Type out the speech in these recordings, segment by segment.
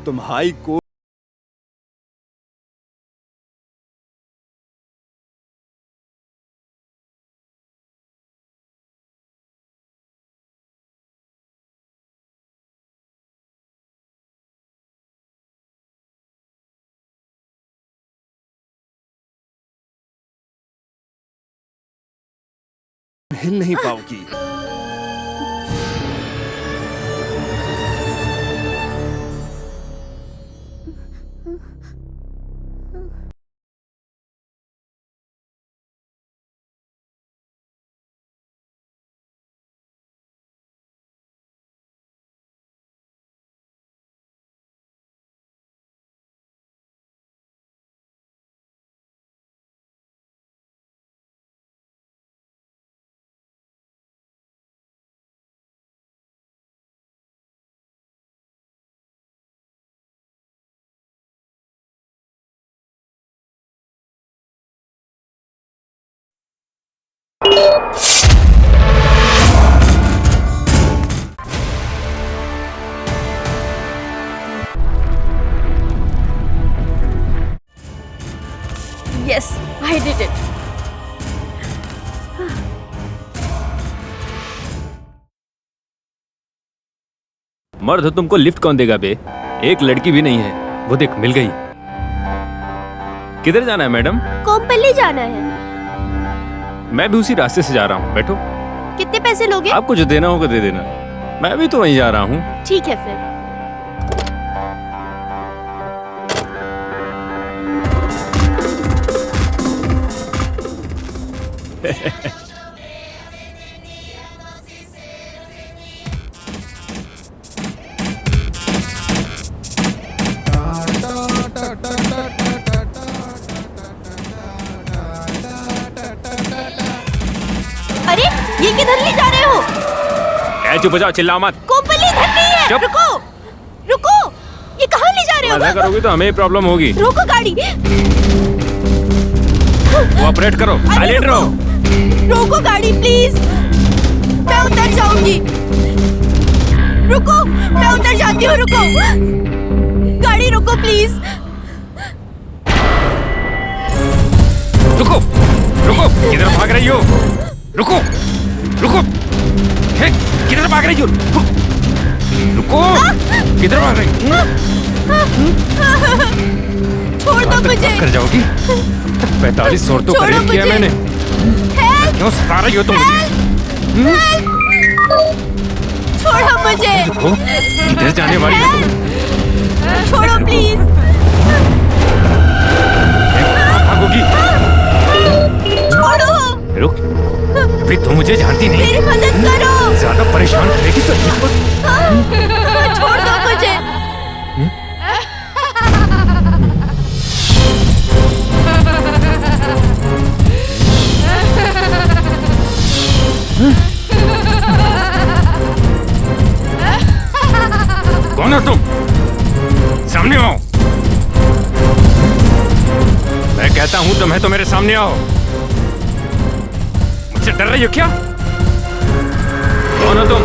तुम high court हिल नहीं पाओगी। Yes, I did it. मर्द तुमको लिफ्ट कौन देगा बे? एक लड़की भी नहीं है। वो देख मिल गई। किधर जाना है मैडम? कोम्पली जाना है। मैं भी उसी रास्ते से जा रहा हूँ। बैठो। कितने पैसे लोगे? आपको जो देना होगा दे देना। मैं भी तो वहीं जा रहा हूँ। ठीक है फिर। अरे ये किधर ले जा रहे हो? चुप हो जाओ, चिल्लाओ मत। कोम्पली इधर नहीं है। चुप। रुको रुको, ये कहाँ ले जा रहे हो? मजा करोगी तो हमें ही प्रॉब्लम होगी। रोको गाड़ी। कोऑपरेट करो, साइलेंट रहो। रोको गाड़ी प्लीज, मैं उतर जाऊंगी। रुको, मैं उतर जाती हूँ। रुको गाड़ी, रुको प्लीज। रुको रुको, किधर भाग रही हो? रुको रुको, हे, किधर भाग रही हो? रुको, किधर भाग रही हो? छोड़ दो मुझे। कर जाओगी? 45 और तो करीब किया मैंने। क्यों सता रही हो तुम मुझे? छोड़ो मुझे। रुको, किधर जाने वाली हो तुम? छोड़ो प्लीज। भागोगी? छोड़ो। रुक, अभी तुम मुझे जानती नहीं। मेरी मदद करो। ज्यादा परेशान करेगी तो छोड़ दो मुझे। कौन हो तुम? सामने आओ। मैं कहता हूं तुम्हें तो मेरे सामने आओ। मुझसे डर रही हो क्या? कौन हो तुम?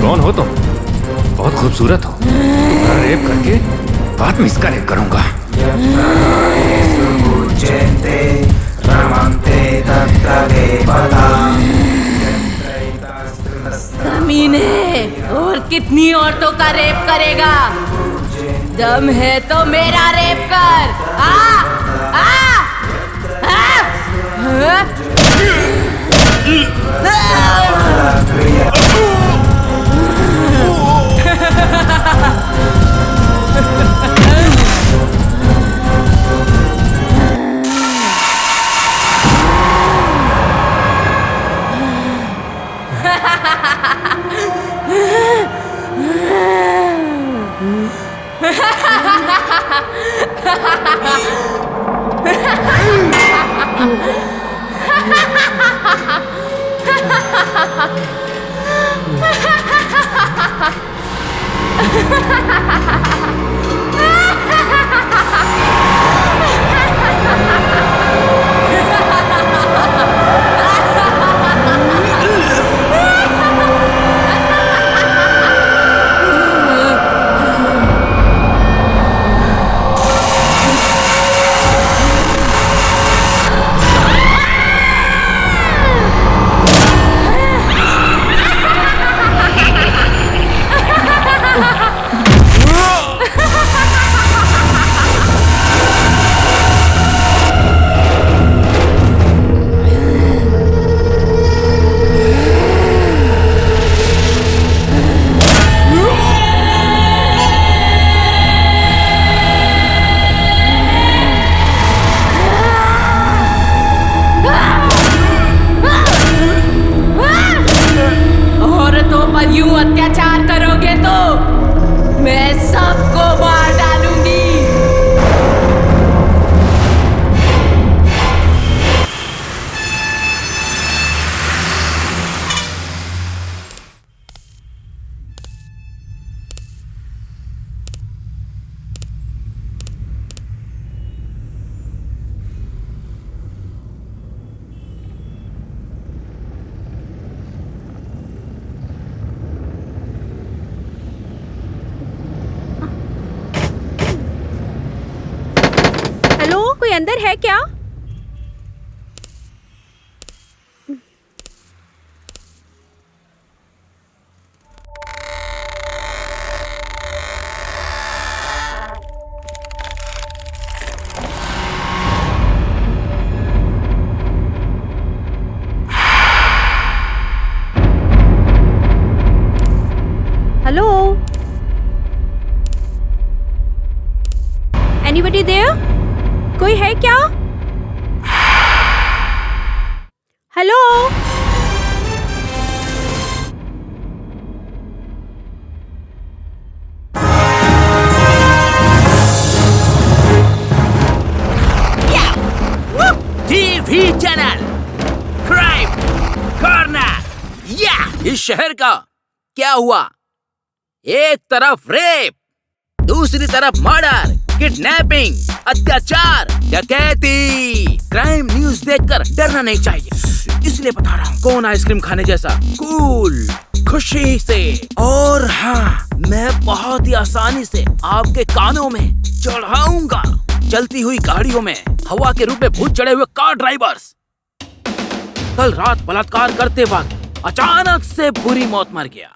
कौन हो तुम? बहुत खूबसूरत हो। तुम्हारा रेप करके बाद में इसका रेप करूंगा। कमीने, और कितनी औरतों का रेप करेगा? दम है तो मेरा रेप कर। आ आ अंदर है क्या? Hello, anybody there? कोई है क्या? Hello, TV channel crime corner. या इस शहर का क्या हुआ? एक तरफ रेप, दूसरी तरफ मर्डर, किडनैपिंग, अत्याचार, डकैती। क्राइम न्यूज़ देखकर डरना नहीं चाहिए, इसलिए बता रहा हूँ। कौन आइसक्रीम खाने जैसा कूल, खुशी से। और हाँ, मैं बहुत ही आसानी से आपके कानों में चढ़ाऊंगा। चलती हुई गाड़ियों में हवा के रूप में भूत चढ़े हुए कार ड्राइवर्स। कल रात बलात्कार करते वक्त अचानक से बुरी मौत मर गया।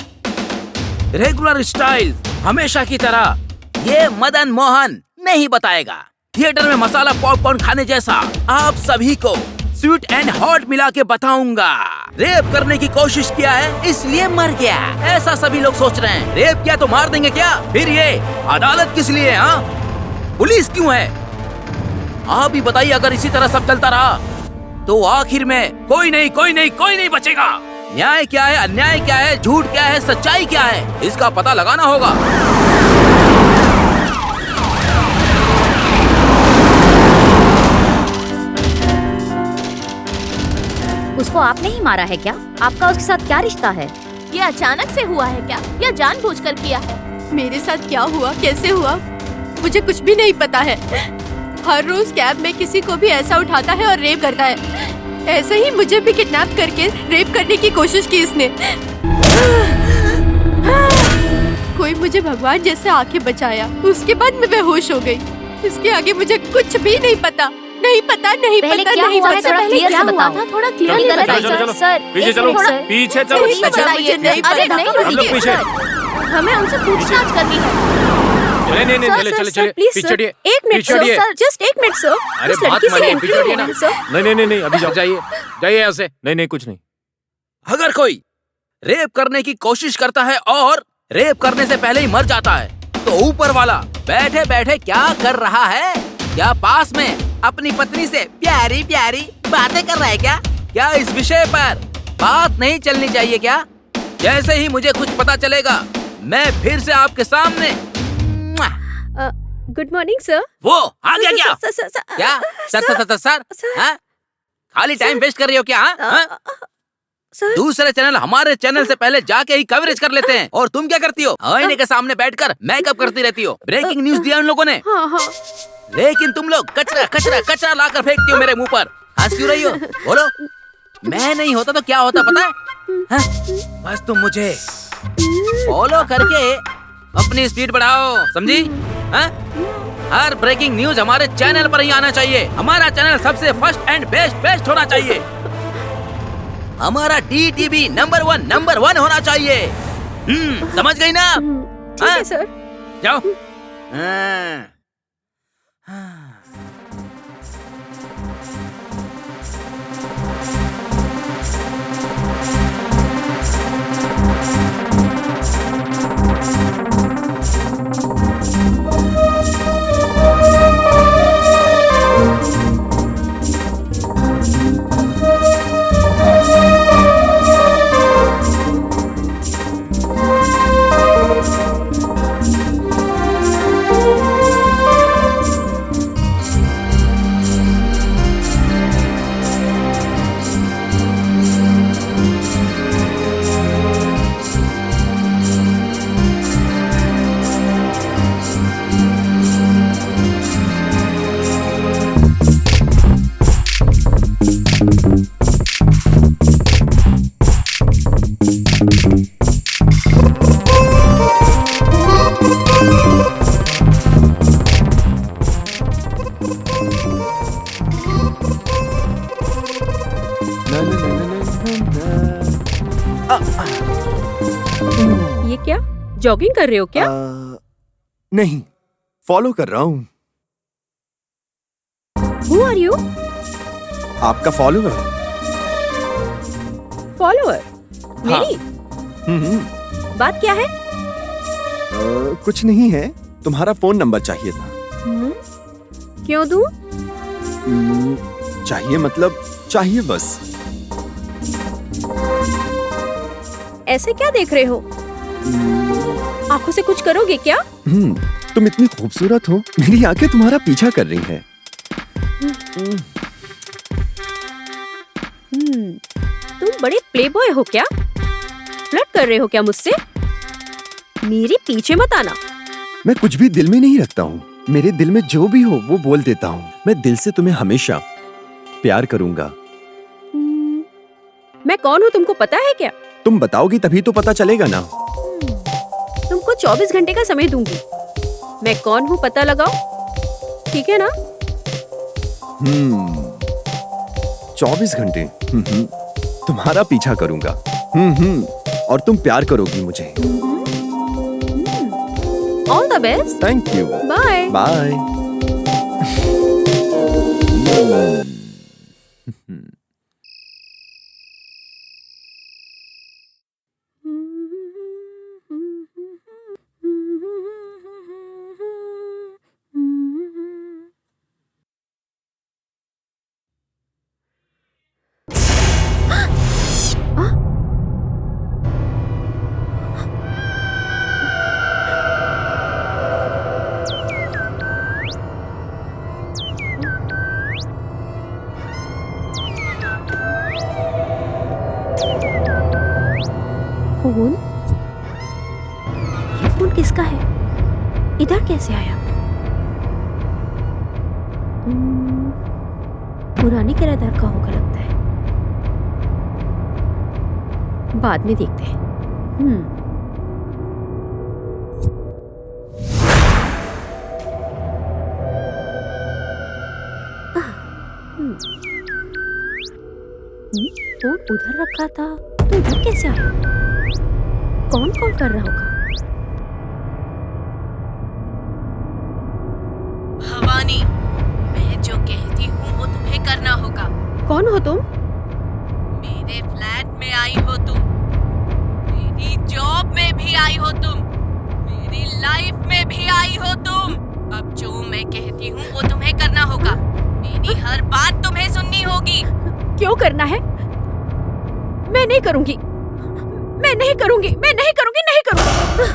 रेगुलर स्टाइल हमेशा की तरह ये मदन मोहन नहीं बताएगा। थिएटर में मसाला पॉपकॉर्न खाने जैसा आप सभी को स्वीट एंड हॉट मिला के बताऊंगा। रेप करने की कोशिश किया है इसलिए मर गया, ऐसा सभी लोग सोच रहे हैं। रेप किया तो मार देंगे क्या? फिर ये अदालत किस लिए? हाँ, पुलिस क्यों है? आप ही बताइए। अगर इसी तरह सब चलता रहा तो आखिर में कोई नहीं बचेगा। न्याय क्या है, अन्याय क्या है, झूठ क्या है, सच्चाई क्या है, इसका पता लगाना होगा। उसको आपने ही मारा है क्या? आपका उसके साथ क्या रिश्ता है? ये अचानक से हुआ है क्या या जानबूझकर किया है? मेरे साथ क्या हुआ, कैसे हुआ, मुझे कुछ भी नहीं पता है। हर रोज कैब में किसी को भी ऐसा उठाता है और रेप करता है। ऐसे ही मुझे भी किडनैप करके रेप करने की कोशिश की इसने। कोई मुझे भगवान जैसे आके बचाया, उसके बाद मैं बेहोश हो गई। इसके आगे मुझे कुछ भी नहीं पता। पहले क्या हुआ है थोड़ा क्लियर से बताओ। थोड़ा क्लियरली बताइए सर, पीछे चलो, पीछे चलो। मुझे नहीं अरे पता। नहीं हम लोग पीछे। हमें उनसे पूछताछ करनी है। नहीं, चले प्लीज पीछे सर, हटिए, एक मिनट पीछे हटिए। सर, जस्ट एक मिनट सर। अरे उस बात लड़की से मानिए, entry पीछे हटिए ना। लेना है, सर। नहीं, अभी जाओ, जाइए ऐसे। नहीं, कुछ नहीं। अगर कोई रेप करने की कोशिश करता है और रेप करने से पहले ही मर जाता है तो ऊपर वाला बैठे बैठे क्या कर रहा है? क्या पास में अपनी पत्नी से प्यारी प्यारी बातें कर रहा है क्या? क्या इस विषय पर बात नहीं चलनी चाहिए क्या? जैसे ही मुझे कुछ पता चलेगा मैं फिर से आपके सामने। Good morning sir. वो आ गया क्या? क्या सर? हाँ? खाली टाइम वेस्ट कर रही हो क्या? हाँ? सर, दूसरे चैनल हमारे चैनल से पहले जाके ही कवरेज कर लेते हैं और तुम क्या करती हो? आईने के सामने बैठकर मेकअप करती रहती हो। ब्रेकिंग न्यूज दिया उन लोगों ने, हाँ। लेकिन तुम लोग कचरा लाकर फेंकती हो मेरे मुंह पर। हंस क्यों रही हो? बोलो। मैं नहीं होता तो क्या होता पता है? हाँ? बस तुम मुझे फॉलो करके अपनी स्पीड बढ़ाओ, समझी? हाँ? हर ब्रेकिंग न्यूज हमारे चैनल पर ही आना चाहिए। हमारा चैनल सबसे फर्स्ट एंड बेस्ट होना चाहिए। हमारा DTV नंबर वन होना चाहिए। समझ गई ना? ठीक है सर। जाओ। जॉगिंग कर रहे हो क्या? नहीं, फॉलो कर रहा हूँ। Who are you? आपका फॉलोअर। फॉलोअर? मेरी? हम्म। बात क्या है? कुछ नहीं है, तुम्हारा फोन नंबर चाहिए था। क्यों दूं? चाहिए मतलब चाहिए बस। ऐसे क्या देख रहे हो? आंखों से कुछ करोगे क्या? तुम इतनी खूबसूरत हो, मेरी आंखें तुम्हारा पीछा कर रही हैं। तुम बड़े प्लेबॉय हो क्या? फ्लर्ट कर रहे हो क्या मुझसे? मेरे पीछे मत आना। मैं कुछ भी दिल में नहीं रखता हूँ। मेरे दिल में जो भी हो वो बोल देता हूँ। मैं दिल से तुम्हें हमेशा प्यार करूंगा। मैं कौन हूँ तुमको पता है क्या? तुम बताओगी तभी तो पता चलेगा ना। तुमको 24 घंटे का समय दूंगी। मैं कौन हूँ पता लगाओ, ठीक है ना? 24 घंटे। तुम्हारा पीछा करूंगा। और तुम प्यार करोगी मुझे। All the best. Thank you. Bye bye. Phone? ये फोन किसका है? इधर कैसे आया? पुराने किराएदार का होगा लगता है। बाद में देखते हैं। फोन उधर रखा था तो इधर कैसे आया? कौन कॉल कर रहा होगा? भवानी, मैं जो कहती हूँ वो तुम्हें करना होगा। कौन हो तुम? मेरे फ्लैट में आई हो तुम, मेरी जॉब में भी आई हो तुम, मेरी लाइफ में भी आई हो तुम। अब जो मैं कहती हूँ वो तुम्हें करना होगा। मेरी हर बात तुम्हें सुननी होगी। क्यों करना है? मैं नहीं करूंगी, मैं नहीं करूंगी, मैं नहीं करूंगी, नहीं करूंगी।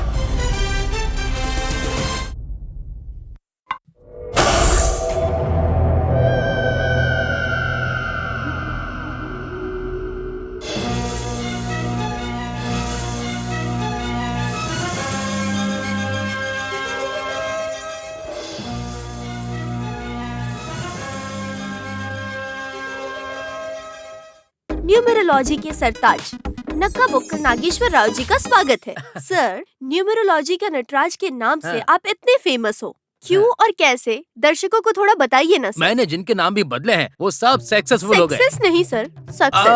न्यूमेरोलॉजी के सरताज नक्का बुक्कल नागेश्वर राव जी का स्वागत है। सर, न्यूमेरोलॉजी के नटराज के नाम से आप इतने फेमस हो, क्यों और कैसे? दर्शकों को थोड़ा बताइए ना सर। मैंने जिनके नाम भी बदले हैं वो सब सक्सेसफुल हो गए। सक्सेस नहीं सर, सक्सेस।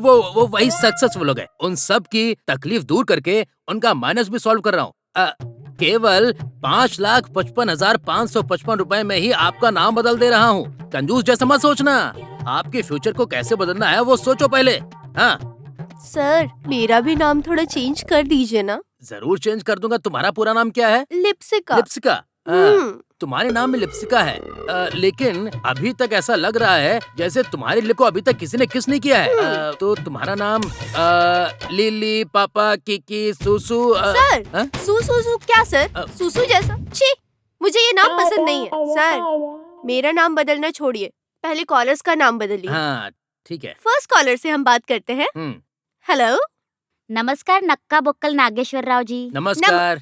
वो वही सक्सेसफुल हो गए। उन सब की तकलीफ दूर करके उनका माइनस भी सॉल्व कर रहा हूँ। केवल 5,55,555 रुपए में ही आपका नाम बदल दे रहा हूँ। कंजूस जैसा मत सोचना। आपके फ्यूचर को कैसे बदलना है वो सोचो पहले। हाँ सर, मेरा भी नाम थोड़ा चेंज कर दीजिए ना। जरूर चेंज कर दूंगा। तुम्हारा पूरा नाम क्या है? लिप्सिका। लिप्सिका। तुम्हारे नाम में लिप्सिका है, लेकिन अभी तक ऐसा लग रहा है जैसे तुम्हारे लिप को अभी तक किसी ने किस नहीं किया है। तो तुम्हारा नाम लिली, पापा, किकी, सुसु। सर, सुसु क्या सर? सुसु जैसा? छी, मुझे ये नाम पसंद नहीं है। सर, मेरा नाम बदलना छोड़िए, पहले कॉलर्स का नाम बदलिए। हाँ ठीक है। फर्स्ट कॉलर से हम बात करते हैं। हेलो। नमस्कार नक्का बुक्कल नागेश्वर राव जी। नमस्कार।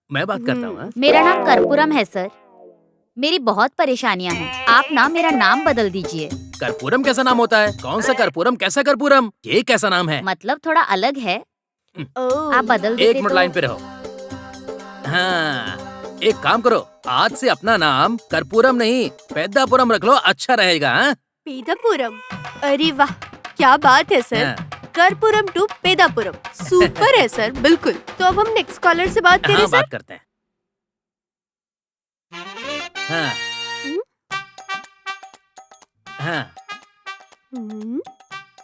मैं बात करता हूँ। मेरा नाम कर्पूरम है सर। मेरी बहुत परेशानियां हैं। आप ना मेरा नाम बदल दीजिए। कर्पूरम कैसा नाम होता है? कौन सा कर्पूरम? कैसा कर्पूरम? ये कैसा नाम है? मतलब थोड़ा अलग है। आप बदल देते एक मिनट तो... लाइन पे रहो। हाँ, एक काम करो, आज से अपना नाम कर्पूरम नहीं पेद्दापुरम रख लो, अच्छा रहेगा। हाँ? पेद्दापुरम? अरे वाह, क्या बात है सर। हाँ। कर्पूरम टू पेदापुरम। सुपर है सर, बिल्कुल। तो अब हम नेक्स्ट कॉलर से बात करें हाँ, सर। बात करते हैं। हाँ हाँ हम्म,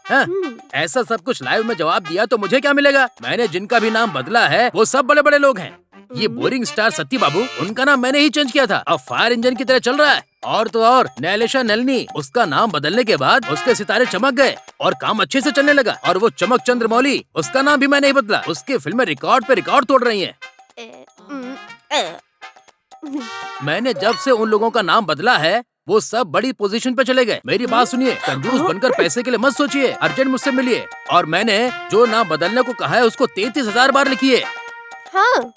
हाँ। हम्म, ऐसा सब कुछ लाइव में जवाब दिया तो मुझे क्या मिलेगा? मैंने जिनका भी नाम बदला है वो सब बड़े बड़े लोग हैं। ये बोरिंग स्टार सत्ती बाबू, उनका नाम मैंने ही चेंज किया था। अब फायर इंजन की तरह चल रहा है। और तो और नैलेशा नलिनी, उसका नाम बदलने के बाद उसके सितारे चमक गए और काम अच्छे से चलने लगा। और वो चमक चंद्र मौली, उसका नाम भी मैंने ही बदला। उसकी फिल्में रिकॉर्ड पे रिकॉर्ड तोड़ रही हैं। मैंने जब से उन लोगों का नाम बदला है वो सब बड़ी पोजीशन पे चले गए। मेरी बात सुनिए, कंजूस बनकर पैसे के लिए मत सोचिए, अर्जेंट मुझसे मिलिए। और मैंने जो नाम बदलने को कहा है उसको 33,000 बार लिखिए। हाँ।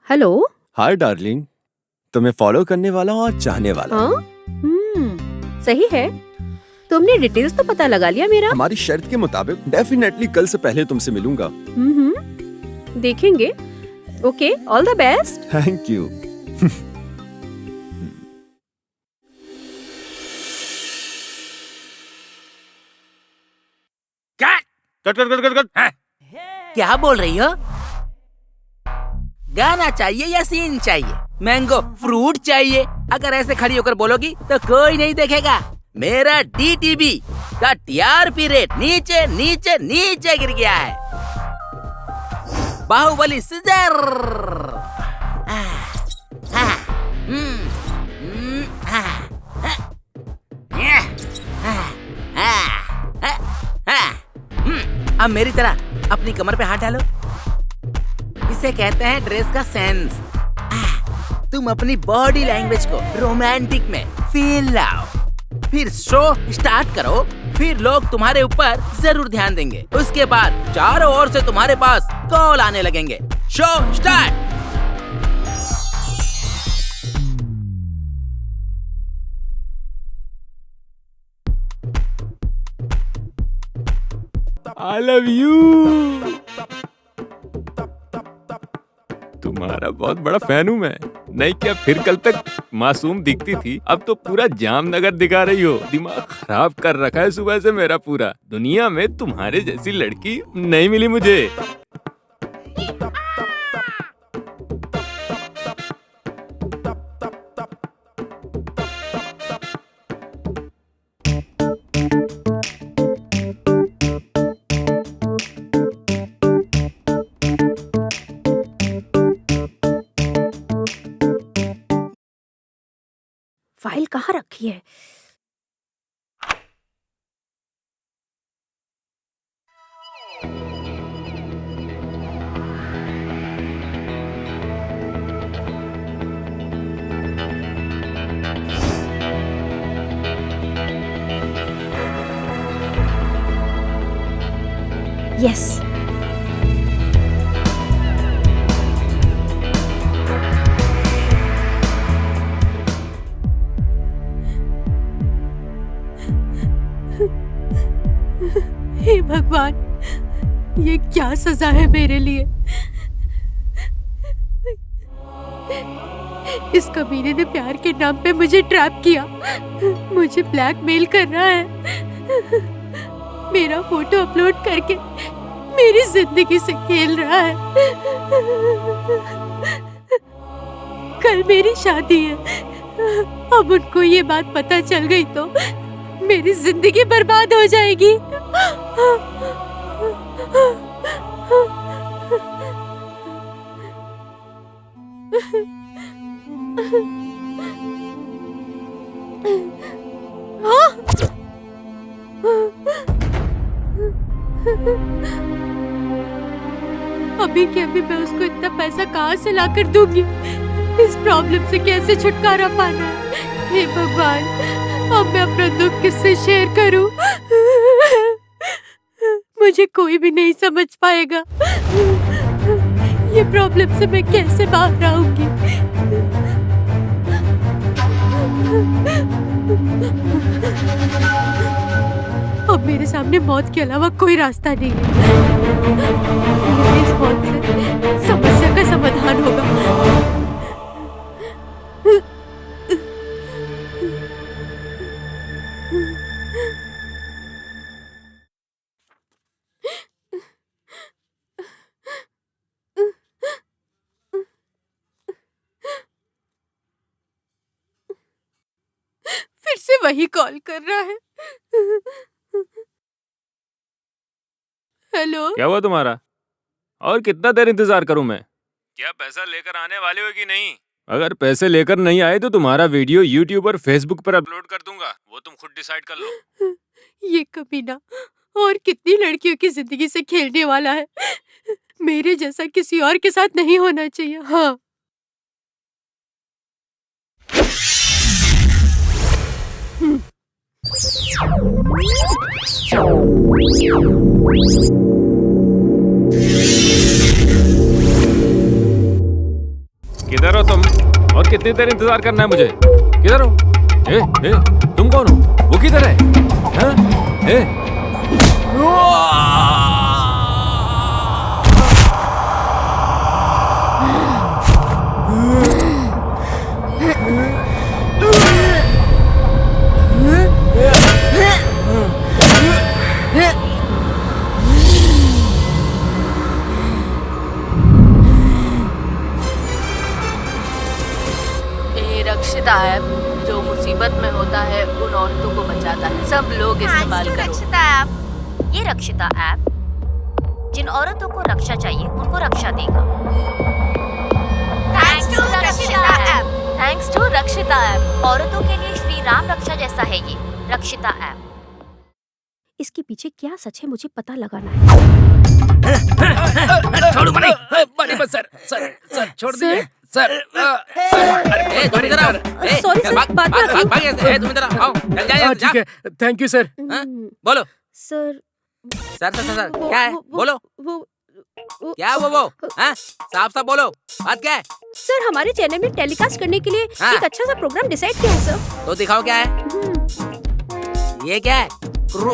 हेलो। हाय डार्लिंग, तुम्हें फॉलो करने वाला हूँ और चाहने वाला हूँ। हाँ? सही है। तुमने डिटेल्स तो पता लगा लिया मेरा? हमारी शर्त के मुताबिक डेफिनेटली कल से पहले तुमसे मिलूंगा। देखेंगे। Okay, all the best. Thank you. Cut cut cut cut cut. हाँ। क्या बोल रही हो? गाना चाहिए या सीन चाहिए? मैंगो फ्रूट चाहिए? अगर ऐसे खड़ी होकर बोलोगी तो कोई नहीं देखेगा। मेरा DTV का TRP रेट नीचे नीचे नीचे गिर गया है। बाहुबली सीजर। अब मेरी तरह अपनी कमर पे हाथ डालो। इसे कहते हैं ड्रेस का सेंस। तुम अपनी बॉडी लैंग्वेज को रोमांटिक में फील लाओ, फिर शो स्टार्ट करो। फिर लोग तुम्हारे ऊपर जरूर ध्यान देंगे। उसके बाद चारों ओर से तुम्हारे पास कॉल आने लगेंगे। Show start. I love you। तुम्हारा बहुत बड़ा फैन हूँ मैं। नहीं क्या, फिर कल तक मासूम दिखती थी, अब तो पूरा जामनगर दिखा रही हो। दिमाग खराब कर रखा है सुबह से मेरा पूरा। दुनिया में तुम्हारे जैसी लड़की नहीं मिली मुझे। फाइल कहाँ रखी है? यस। हे भगवान, ये क्या सजा है मेरे लिए? इस कमीने ने प्यार के नाम पे मुझे ट्रैप किया, मुझे ब्लैकमेल कर रहा है, मेरा फोटो अपलोड करके मेरी जिंदगी से खेल रहा है। कल मेरी शादी है, अब उनको ये बात पता चल गई तो मेरी जिंदगी बर्बाद हो जाएगी। अभी के अभी मैं उसको इतना पैसा कहाँ से लाकर दूंगी? इस प्रॉब्लम से कैसे छुटकारा पाना है? हे भगवान, अब मैं अपना दुख किससे शेयर करूं? मुझे कोई भी नहीं समझ पाएगा। ये प्रॉब्लम से मैं कैसे बाहर आऊंगी? अब मेरे सामने मौत के अलावा कोई रास्ता नहीं है। इस मौत से समस्या का समाधान होगा। से वही कॉल कर रहा है। हेलो। क्या हुआ तुम्हारा? और कितना देर इंतजार करूं मैं? क्या पैसा लेकर आने वाले हो कि नहीं? अगर पैसे लेकर नहीं आए तो तुम्हारा वीडियो यूट्यूब और फेसबुक पर अपलोड कर दूंगा, वो तुम खुद डिसाइड कर लो। ये कमीना और कितनी लड़कियों की जिंदगी से खेलने वाला है। मेरे जैसा किसी और के साथ नहीं होना चाहिए। हाँ। किधर हो तुम? और कितनी देर इंतजार करना है मुझे? किधर हो? ए, तुम कौन हो? वो किधर है? हाँ? ये रक्षिता ऐप जो मुसीबत में होता है उन औरतों को बचाता है। सब लोग इस्तेमाल करो। रक्षिता ऐप। ये रक्षिता ऐप जिन औरतों को रक्षा चाहिए उनको रक्षा देगा। थैंक्स टू रक्षिता ऐप। थैंक्स टू रक्षिता ऐप। औरतों के लिए श्री राम रक्षा जैसा है ये रक्षिता ऐप। इसके पीछे क्या सच है मुझे पता लगाना है। छोड़ो बनी बनी बस सर छोड़ दीजिए सर। अरे तुम इधर आओ। Sorry, sir, बाद में आती हूँ। भाग तुम इधर आओ। चल जा ठीक है, थैंक यू सर। बोलो सर सर क्या है? बोलो वो क्या वो हाँ साफ बोलो, बात क्या है? सर हमारे चैनल में टेलीकास्ट करने के लिए हाँ। एक अच्छा सा प्रोग्राम डिसाइड किया है सर। तो दिखाओ क्या है? ये क्या है? क्रू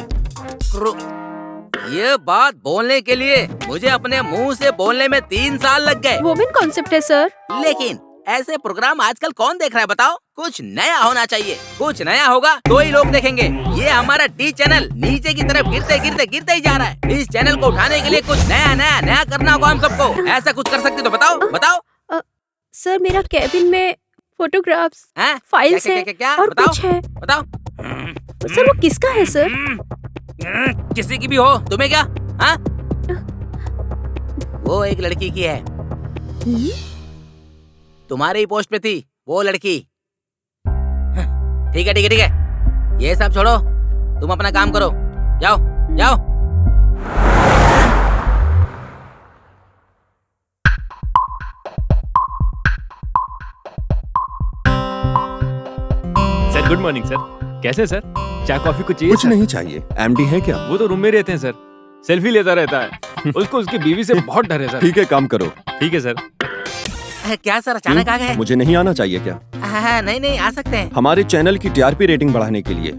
ये बात बोलने के लिए मुझे अपने मुंह से बोलने में 3 साल लग गए। वुमेन कॉन्सेप्ट है सर। लेकिन ऐसे प्रोग्राम आजकल कौन देख रहा है बताओ? कुछ नया होना चाहिए। कुछ नया होगा तो ही लोग देखेंगे। ये हमारा टी चैनल नीचे की तरफ गिरते ही जा रहा है। इस चैनल को उठाने के लिए कुछ नया करना होगा हम सबको। ऐसा कुछ कर सकते तो बताओ। सर मेरा कैबिन में फोटोग्राफ्स, हैं? फाइल्स है क्या? और बताओ, कुछ है। बताओ। सर वो किसका है सर? किसी की भी हो, तुम्हें क्या? हाँ? वो एक लड़की की है। तुम्हारे ही पोस्ट पे थी वो लड़की। ठीक है। ये सब छोड़ो, तुम अपना काम करो। जाओ। Sir good morning sir. कैसे सर? चाय कॉफी कुछ चाहिए? कुछ नहीं चाहिए। एमडी है क्या? वो तो रूम में रहते हैं सर। सेल्फी लेता रहता है। उसको उसकी बीवी से बहुत डर है सर। ठीक है, काम करो। ठीक है सर। क्या सर अचानक आ गए? मुझे नहीं आना चाहिए क्या? नहीं आ सकते हैं। हमारे चैनल की टीआरपी रेटिंग बढ़ाने के लिए।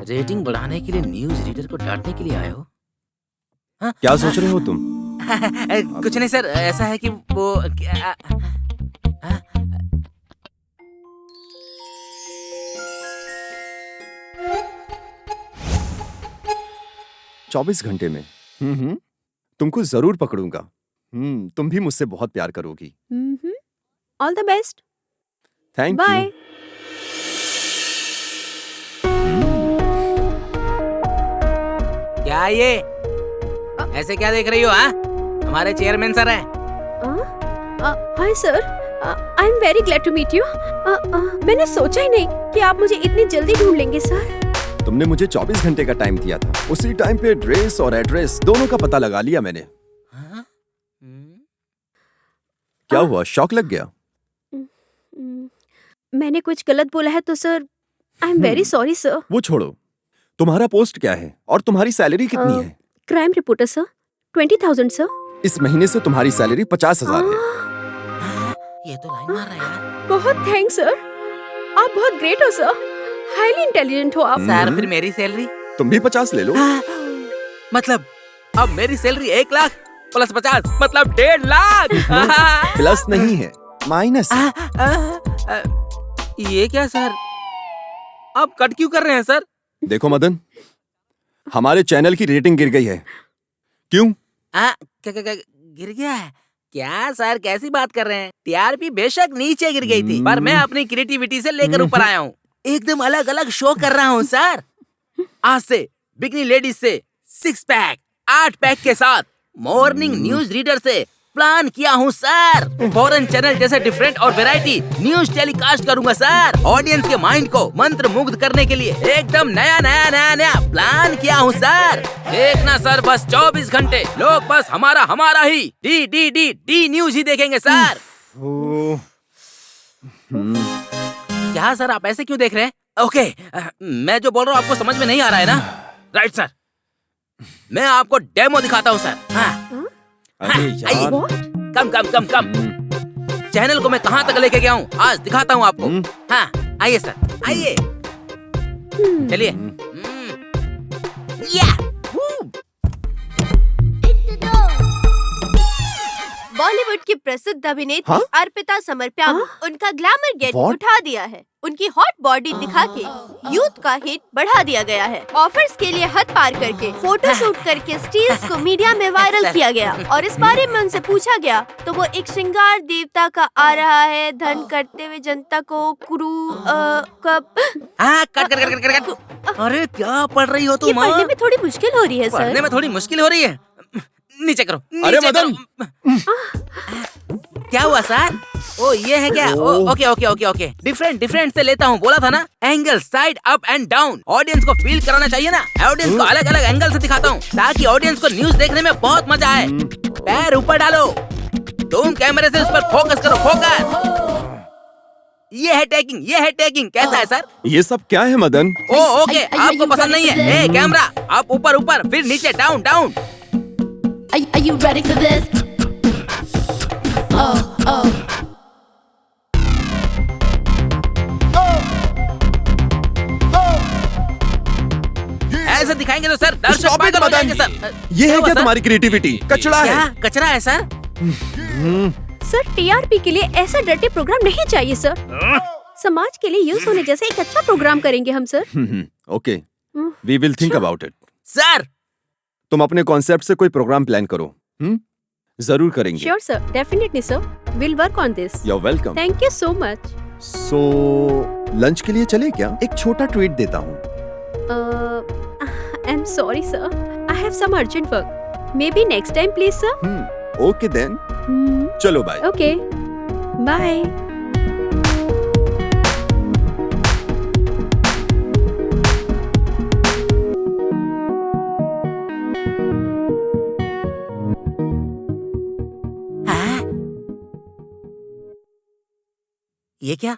रेटिंग बढ़ाने के लिए न्यूज रीडर को डांटने के लिए आए हो? क्या सोच रहे हो तुम? कुछ नहीं सर, ऐसा है कि वो 24 घंटे में। तुमको जरूर पकड़ूंगा। तुम भी मुझसे बहुत प्यार करोगी। All the best. Thank bye. You. क्या ये ऐसे क्या देख रही हो? हाँ, हमारे चेयरमैन सर हैं। Hi sir, I am very glad to meet you. मैंने सोचा ही नहीं कि आप मुझे इतनी जल्दी ढूंढ लेंगे सर। तुमने मुझे 24 घंटे का टाइम दिया था। उसी टाइम पे ड्रेस और एड्रेस दोनों का पता लगा लिया मैंने। क्या हुआ, शॉक लग गया? मैंने कुछ गलत बोला है तो sir I am very sorry sir. वो छोड़ो, तुम्हारा पोस्ट क्या है और तुम्हारी सैलरी कितनी है? Crime reporter sir, 20,000 sir. इस महीने से तुम्हारी सैलरी 50,000 है। ये तो लाइन मार रहा है यार। बहुत थैंक्स सर, आप बहुत ग्रेट हो सर, हाईली इंटेलिजेंट हो आप। सर फिर मेरी सैलरी? तुम भी 50 ले लो। मतलब अब मेरी सैलरी 1 लाख प्लस 50 मतलब 1.5 लाख। प्लस नहीं है, माइनस। ये क्या सर, आप कट क्यों कर रहे हैं सर? देखो मदन, हमारे चैनल की रेटिंग गिर गई है। क्यों? गिर गया है क्या सर? कैसी बात कर रहे हैं? टीआरपी बेशक नीचे गिर गई थी पर मैं अपनी क्रिएटिविटी से लेकर ऊपर आया हूँ। एकदम अलग अलग शो कर रहा हूँ सर। आज से बिकनी लेडीज से 6 पैक 8 पैक के साथ मॉर्निंग न्यूज रीडर से प्लान किया हूँ सर। फॉरेन चैनल जैसे डिफरेंट और वैरायटी न्यूज टेलीकास्ट करूंगा सर। ऑडियंस के माइंड को मंत्र मुग्ध करने के लिए एकदम नया प्लान किया हूँ सर। देखना सर, बस 24 घंटे लोग बस हमारा ही डी न्यूज ही देखेंगे सर। क्या सर आप ऐसे क्यों देख रहे हैं? ओके, मैं जो बोल रहा हूँ आपको समझ में नहीं आ रहा है ना? राइट सर, मैं आपको डेमो दिखाता हूँ सर। हाँ, अरे यार, कम। चैनल को मैं कहाँ तक लेके गया हूँ आज दिखाता हूँ आपको। हाँ, आइए सर, आइए, चलिए। बॉलीवुड की प्रसिद्ध अभिनेत्री हाँ? अर्पिता समरप्याम उनका ग्लैमर गेट What? उठा दिया है। उनकी हॉट बॉडी दिखा के यूथ का हिट बढ़ा दिया गया है। ऑफर्स के लिए हद पार करके फोटोशूट करके स्टील्स को मीडिया में वायरल किया गया और इस बारे में उनसे पूछा गया तो वो एक श्रृंगार देवता का आ रहा है धन करते हुए जनता को कब। कट। अरे क्या पढ़ रही हो ये तुम? पढ़ने में थोड़ी मुश्किल हो रही है सर। पढ़ने में थोड़ी मुश्किल हो रही है। नीचे करो। अरे नीचे मदन! करो। क्या हुआ सर? ओ ये है क्या? ओके। डिफरेंट से लेता हूँ, बोला था ना। Angle, side, up and down. Audience को फील कराना चाहिए ना। ऑडियंस को अलग अलग एंगल से दिखाता हूँ ताकि ऑडियंस को न्यूज देखने में बहुत मजा आए। पैर ऊपर डालो, तुम कैमरे से उस पर फोकस करो, फोकस। ये है टैगिंग। कैसा है सर? ये सब क्या है मदन? ओके, आपको पसंद नहीं है? कैमरा आप ऊपर, फिर नीचे, down. Are you ready for this? ऐसे दिखाएंगे तो सर दर्शक Stop it, पागल हो मदन! जाएंगे सर। ये है हुआ, क्या सर? तुम्हारी क्रिएटिविटी? कचरा है। क्या कचरा है सर? सर टीआरपी के लिए ऐसा डर्टी प्रोग्राम नहीं चाहिए सर। समाज के लिए यूज होने जैसे एक अच्छा प्रोग्राम करेंगे हम sir. Okay, we will think about it. Sir तुम अपने कॉन्सेप्ट से कोई प्रोग्राम प्लान करो। जरूर करेंगे। Sure sir, definitely sir, will work on this. You are welcome. Thank you so much. So lunch के लिए चले क्या? एक छोटा ट्रीट देता हूँ। I am sorry sir, I have some urgent work. Maybe next time please sir. Okay then, चलो bye. Okay bye. ये क्या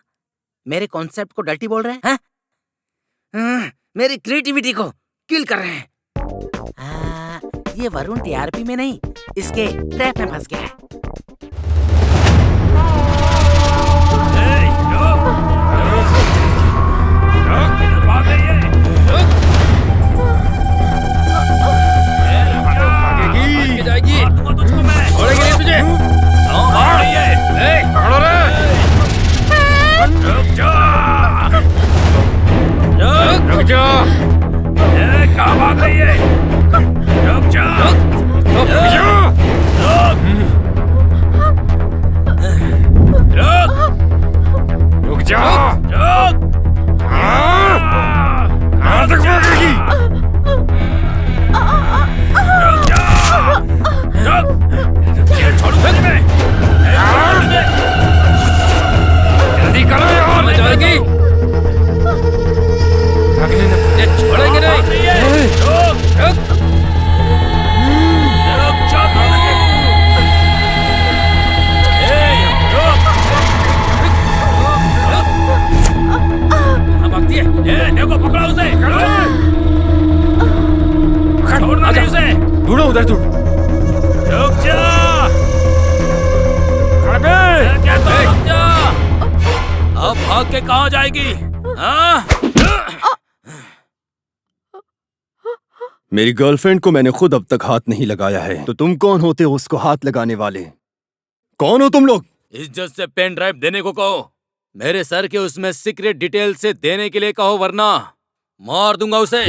मेरे कॉन्सेप्ट को डर्टी बोल रहे हैं? मेरी क्रिएटिविटी को किल कर रहे हैं। ये वरुण टीआरपी में नहीं, इसके ट्रैप में फंस गया है। ढूंढो उधर, अब भाग के कहाँ जाएगी? मेरी गर्लफ्रेंड को मैंने खुद अब तक हाथ नहीं लगाया है, तो तुम कौन होते हो उसको हाथ लगाने वाले? कौन हो तुम लोग? इज्जत से पेन ड्राइव देने को कहो। मेरे सर के उसमें सीक्रेट डिटेल से देने के लिए कहो, वरना मार दूंगा उसे।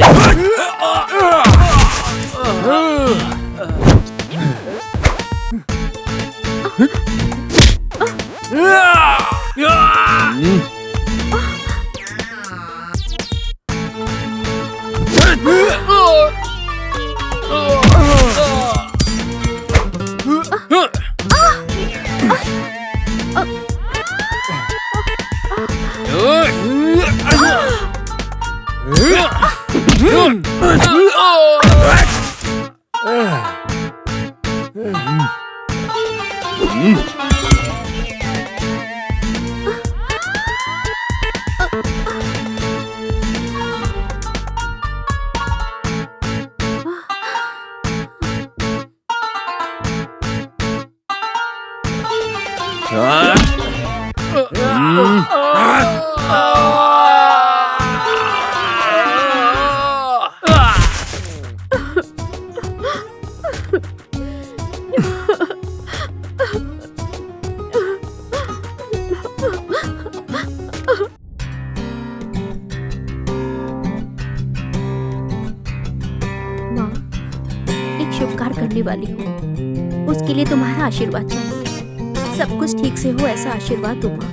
वाली हूँ। उसके लिए तुम्हारा आशीर्वाद चाहिए। सब कुछ ठीक से हो ऐसा आशीर्वाद दो माँ।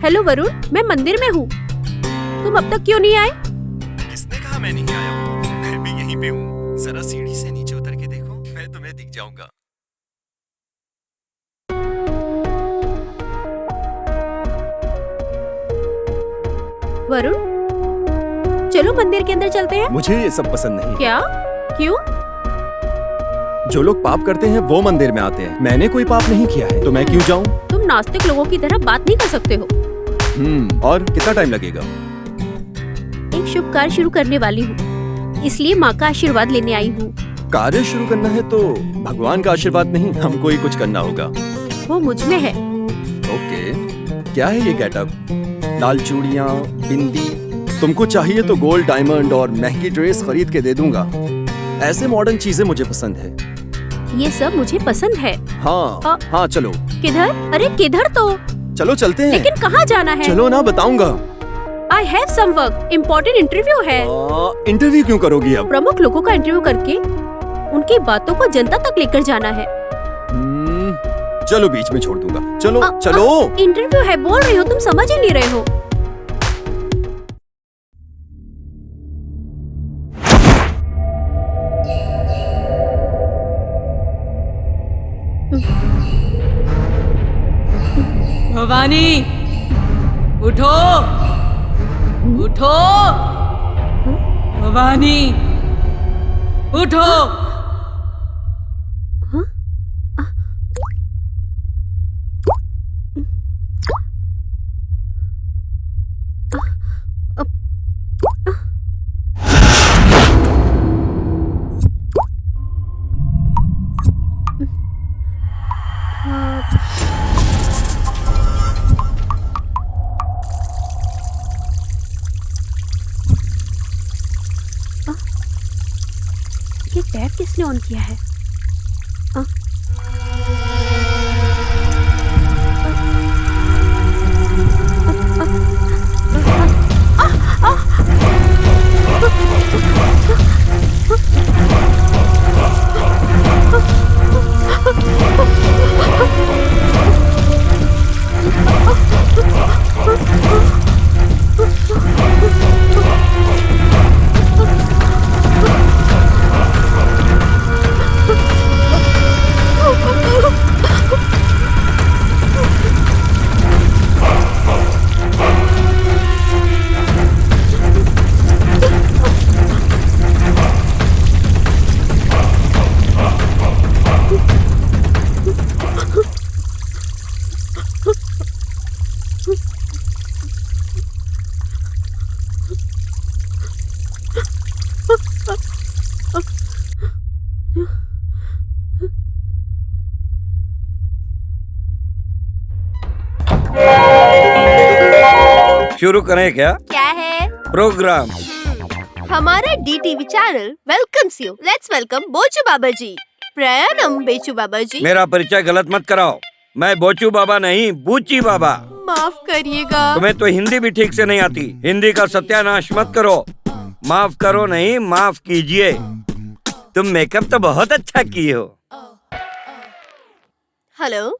हेलो वरुण, मैं मंदिर में हूँ। तुम अब तक क्यों नहीं आए? किसने कहा मैं नहीं आया हूँ? मैं भी यहीं पे हूँ। जरा सीढ़ी से नीचे उतर के देखो, मैं तुम्हें दिख जाऊंगा। वरुण, चलो मंदिर के अंदर चलते हैं। मुझे ये सब पसंद नहीं। क्या? क्यों? जो लोग पाप करते हैं वो मंदिर में आते हैं। मैंने कोई पाप नहीं किया है, तो मैं क्यों जाऊं? तुम नास्तिक लोगों की तरह बात नहीं कर सकते हो। और कितना टाइम लगेगा? एक शुभ कार्य शुरू करने वाली हूँ, इसलिए माँ का आशीर्वाद लेने आई हूँ। कार्य शुरू करना है तो भगवान का आशीर्वाद नहीं, हमको ही कुछ करना होगा। वो मुझ में है। ओके, क्या है ये गेटअप? लाल चूड़ियाँ, बिंदी। तुमको चाहिए तो गोल्ड, डायमंड और महंगी ड्रेस खरीद के दे दूंगा। ऐसे मॉडर्न चीजें मुझे पसंद है। ये सब मुझे पसंद है। हाँ हाँ चलो। किधर? अरे किधर तो? चलो चलते हैं। लेकिन कहाँ जाना है? चलो ना, बताऊंगा। I have some work, important interview है। इंटरव्यू क्यों करोगी अब? प्रमुख लोगों का इंटरव्यू करके उनकी बातों को जनता तक लेकर जाना है। चलो बीच में छोड़ दूंगा। चलो चलो। इंटरव्यू है बोल रही हो, तुम समझ ही नहीं रहे हो। भवानी, उठो, उठो, भवानी, उठो। ये टैप किसने ऑन किया है? शुरू करें क्या? क्या है? प्रोग्राम। हमारा DTV channel welcomes you. Let's welcome Bochu Baba ji. प्रणाम बेचू बाबा जी। मेरा परिचय गलत मत कराओ। मैं बोचू बाबा नहीं, बूची बाबा। माफ करिएगा। तुम्हें तो हिंदी भी ठीक से नहीं आती। हिंदी का सत्यानाश मत करो। माफ करो नहीं, माफ कीजिए। तुम मेकअप तो बहुत अच्छा किए हो। हेलो,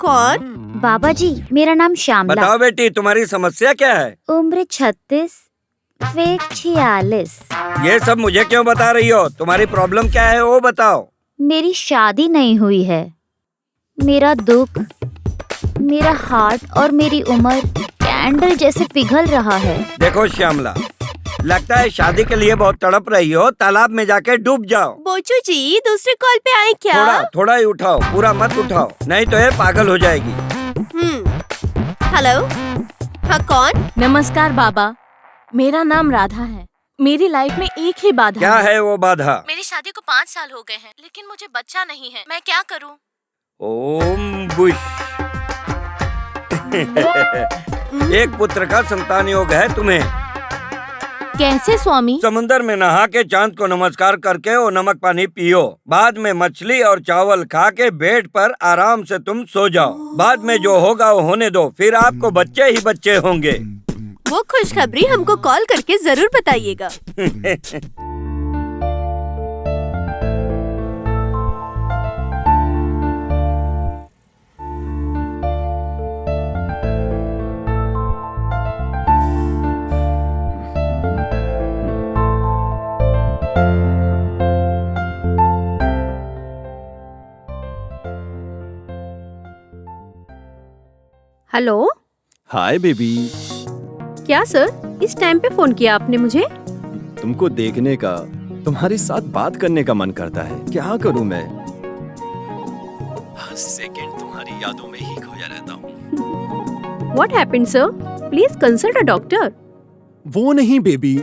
कौन? बाबा जी, मेरा नाम श्यामला। बताओ बेटी, तुम्हारी समस्या क्या है? उम्र 36, वेट 46। ये सब मुझे क्यों बता रही हो? तुम्हारी प्रॉब्लम क्या है वो बताओ। मेरी शादी नहीं हुई है। मेरा दुख, मेरा हार्ट और मेरी उम्र कैंडल जैसे पिघल रहा है। देखो श्यामला, लगता है शादी के लिए बहुत तड़प रही हो। तालाब में जाके डूब जाओ। बोचू जी, दूसरे कॉल पे आए क्या? थोड़ा ही उठाओ, पूरा मत उठाओ, नहीं तो ये पागल हो जाएगी। हेलो, हाँ कौन? नमस्कार बाबा, मेरा नाम राधा है। मेरी लाइफ में एक ही बाधा क्या है वो बाधा? मेरी शादी को 5 साल हो गए हैं, लेकिन मुझे बच्चा नहीं है। मैं क्या करूं? ओम बुश। एक पुत्र का संतान योग है तुम्हें। कैसे स्वामी? समुंदर में नहा के चांद को नमस्कार करके वो नमक पानी पियो। बाद में मछली और चावल खा के बेड पर आराम से तुम सो जाओ। बाद में जो होगा वो होने दो, फिर आपको बच्चे ही बच्चे होंगे। वो खुशखबरी हमको कॉल करके जरूर बताइएगा। हेलो। Hi baby. क्या सर, इस टाइम पे फोन किया आपने मुझे? तुमको देखने का, तुम्हारे साथ बात करने का मन करता है। क्या करूं मैं? हर सेकंड तुम्हारी यादों में ही खोया रहता हूँ। What happened, sir? Please consult a doctor. वो नहीं बेबी,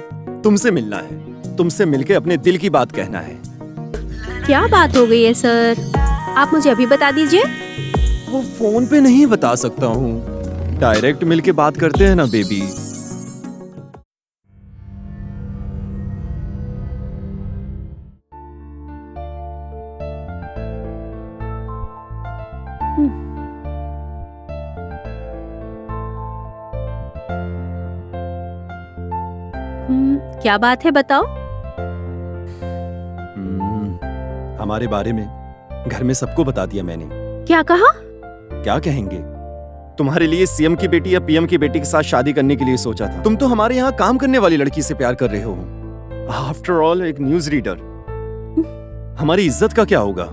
तुमसे मिलना है। तुमसे मिलके अपने दिल की बात कहना है। क्या बात हो गई है सर? आप मुझे अभी बता दीजिए। वो फोन पे नहीं बता सकता हूँ। डायरेक्ट मिलके बात करते हैं ना बेबी। क्या बात है, बताओ। हमारे बारे में घर में सबको बता दिया मैंने। क्या कहा? क्या कहेंगे? तुम्हारे लिए सीएम की बेटी या पीएम की बेटी के साथ शादी करने के लिए सोचा था। तुम तो हमारे यहाँ काम करने वाली लड़की से प्यार कर रहे हो। आफ्टर ऑल एक न्यूज रीडर। हमारी इज्जत का क्या होगा?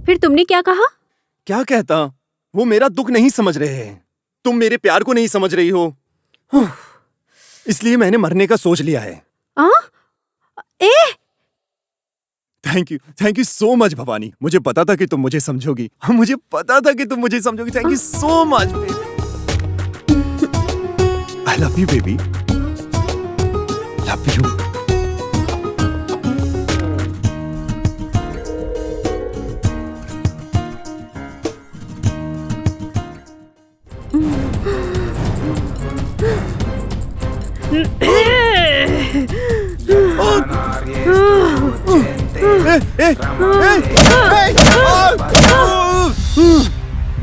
फिर तुमने क्या कहा? क्या कहता? वो मेरा दुख नहीं समझ रहे हैं। तुम मेरे प्यार को नहीं समझ रही हो। इसलिए मैंने मरने का सोच लिया है। Thank you so much Bhavani. मुझे पता था कि तुम मुझे समझोगी। मुझे पता था कि तुम मुझे समझोगी। Thank you so much baby. I love you baby. Love you.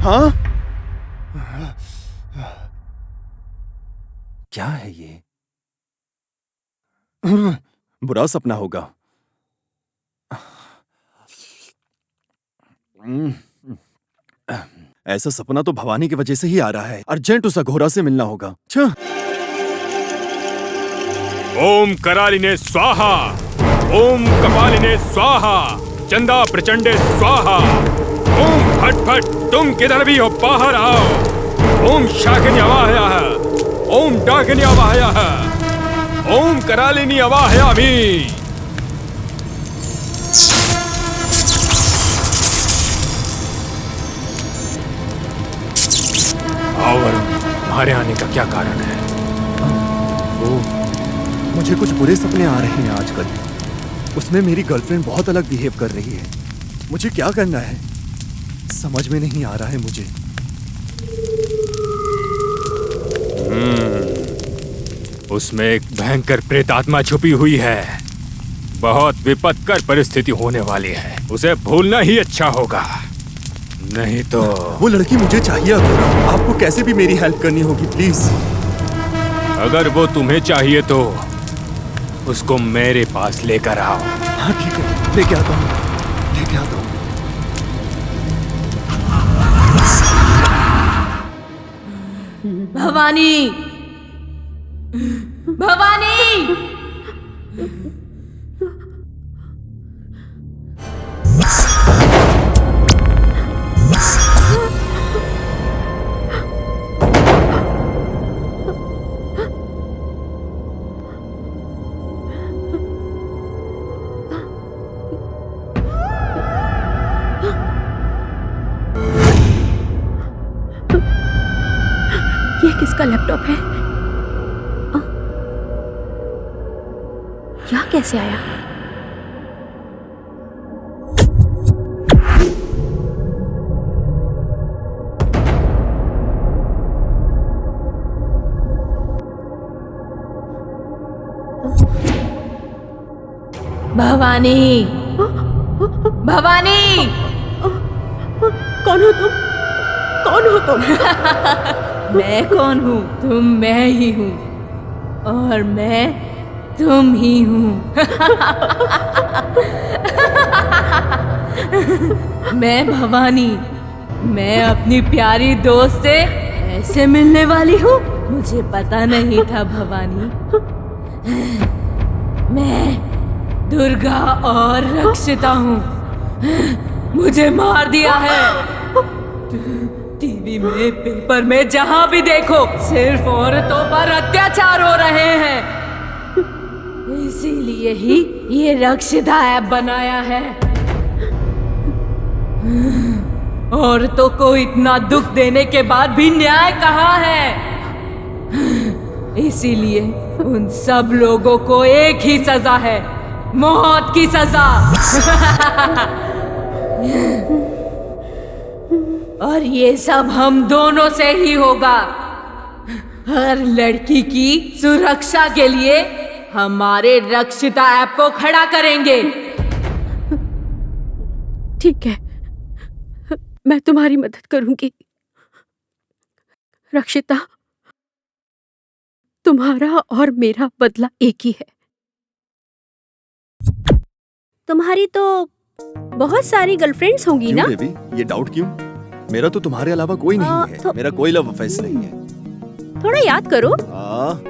हाँ? क्या है ये? बुरा सपना होगा। ऐसा सपना तो भवानी की वजह से ही आ रहा है। अर्जेंट उस अघोरा से मिलना होगा। ओम करालिने स्वाहा, ओम कपालिने स्वाहा, चंदा प्रचंडे स्वाहा, ओम फट फट तुम किधर भी हो बाहर आओ। ओम शाकिनी अवाहयाः, ओम डाकिनी अवाहयाः, ओम करालिनी अवाहयामि। और तुम्हारे आने का क्या कारण है? मुझे कुछ बुरे सपने आ रहे हैं आजकल। उसमें मेरी गर्लफ्रेंड बहुत अलग बिहेव कर रही है। मुझे क्या करना है समझ में नहीं आ रहा है मुझे। उसमें एक भयंकर प्रेतात्मा छुपी हुई है। बहुत विपत्कर परिस्थिति होने वाली है। उसे भूलना ही अच्छा होगा, नहीं तो। वो लड़की मुझे चाहिए अघोरा। आपको कैसे भी मेरी हेल्प करनी होगी प्लीज। अगर वो तुम्हें चाहिए तो उसको मेरे पास लेकर आओ। हाँ ठीक है, लेके आता हूँ, लेके आता हूँ। भवानी, भवानी, ये किसका लैपटॉप है? यहाँ कैसे आया? भवानी, भवानी, कौन हो तुम? कौन हो तुम? मैं कौन हूँ? तुम मैं ही हूँ और मैं तुम ही हूँ। मैं भवानी, मैं अपनी प्यारी दोस्त से ऐसे मिलने वाली हूँ, मुझे पता नहीं था भवानी। मैं दुर्गा और रक्षिता हूँ, मुझे मार दिया है। टीवी में, पेपर में, जहाँ भी देखो सिर्फ औरतों पर अत्याचार हो रहे हैं। इसीलिए ही ये रक्षिता ऐप बनाया है। औरतों को इतना दुख देने के बाद भी न्याय कहाँ है? इसीलिए उन सब लोगों को एक ही सजा है, मौत की सजा। और ये सब हम दोनों से ही होगा। हर लड़की की सुरक्षा के लिए हमारे रक्षिता ऐप को खड़ा करेंगे। ठीक है, मैं तुम्हारी मदद करूंगी। रक्षिता, तुम्हारा और मेरा बदला एक ही है। तुम्हारी तो बहुत सारी गर्लफ्रेंड्स होंगी ना? बेबी, ये डाउट क्यों? मेरा तो तुम्हारे अलावा कोई नहीं है। मेरा कोई लव अफेयर नहीं है। थोड़ा याद करो।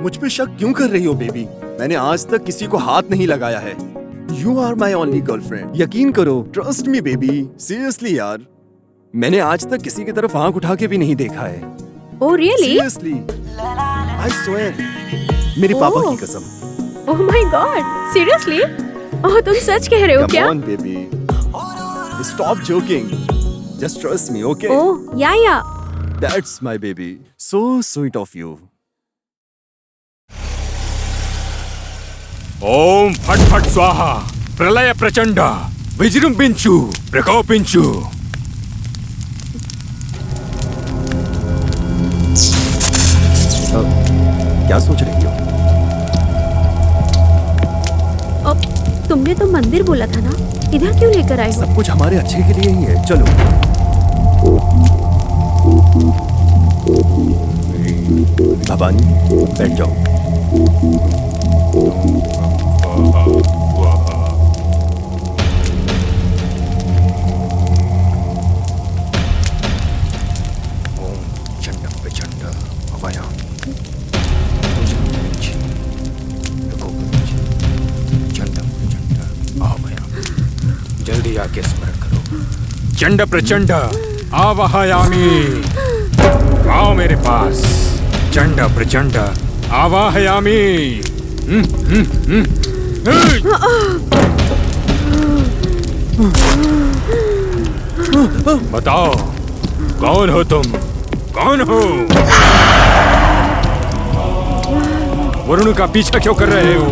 मुझ पे शक क्यों कर रही हो बेबी? मैंने आज तक किसी को हाथ नहीं लगाया है। You are my only girlfriend। यकीन करो, ट्रस्ट मी बेबी, सीरियसली यार। मैंने आज तक किसी की तरफ आंख उठा के भी नहीं देखा है। Oh really? Seriously, I swear। मेरे पापा की कसम। Oh my God, seriously? ओह, तुम सच कह रहे हो क्या? Come on baby, stop joking, just trust me, okay? Oh yeah. That's my baby, so sweet of you। ओम फट फट स्वाहा, प्रलय प्रचंड, विजृंभिंचु, प्रकोपिंचु। क्या सोच रही हो? तुमने तो मंदिर बोला था ना, इधर क्यों लेकर आए? सब कुछ हमारे अच्छे के लिए ही है, चलो। भवानी, बैठ जाओ। जल्दी आके स्मरण करो। चंड प्रचंड आवाहयामि। आओ मेरे पास। चंड प्रचंड आवाहयामि। बताओ, कौन हो तुम? कौन हो? वरुण का पीछा क्यों कर रहे हो?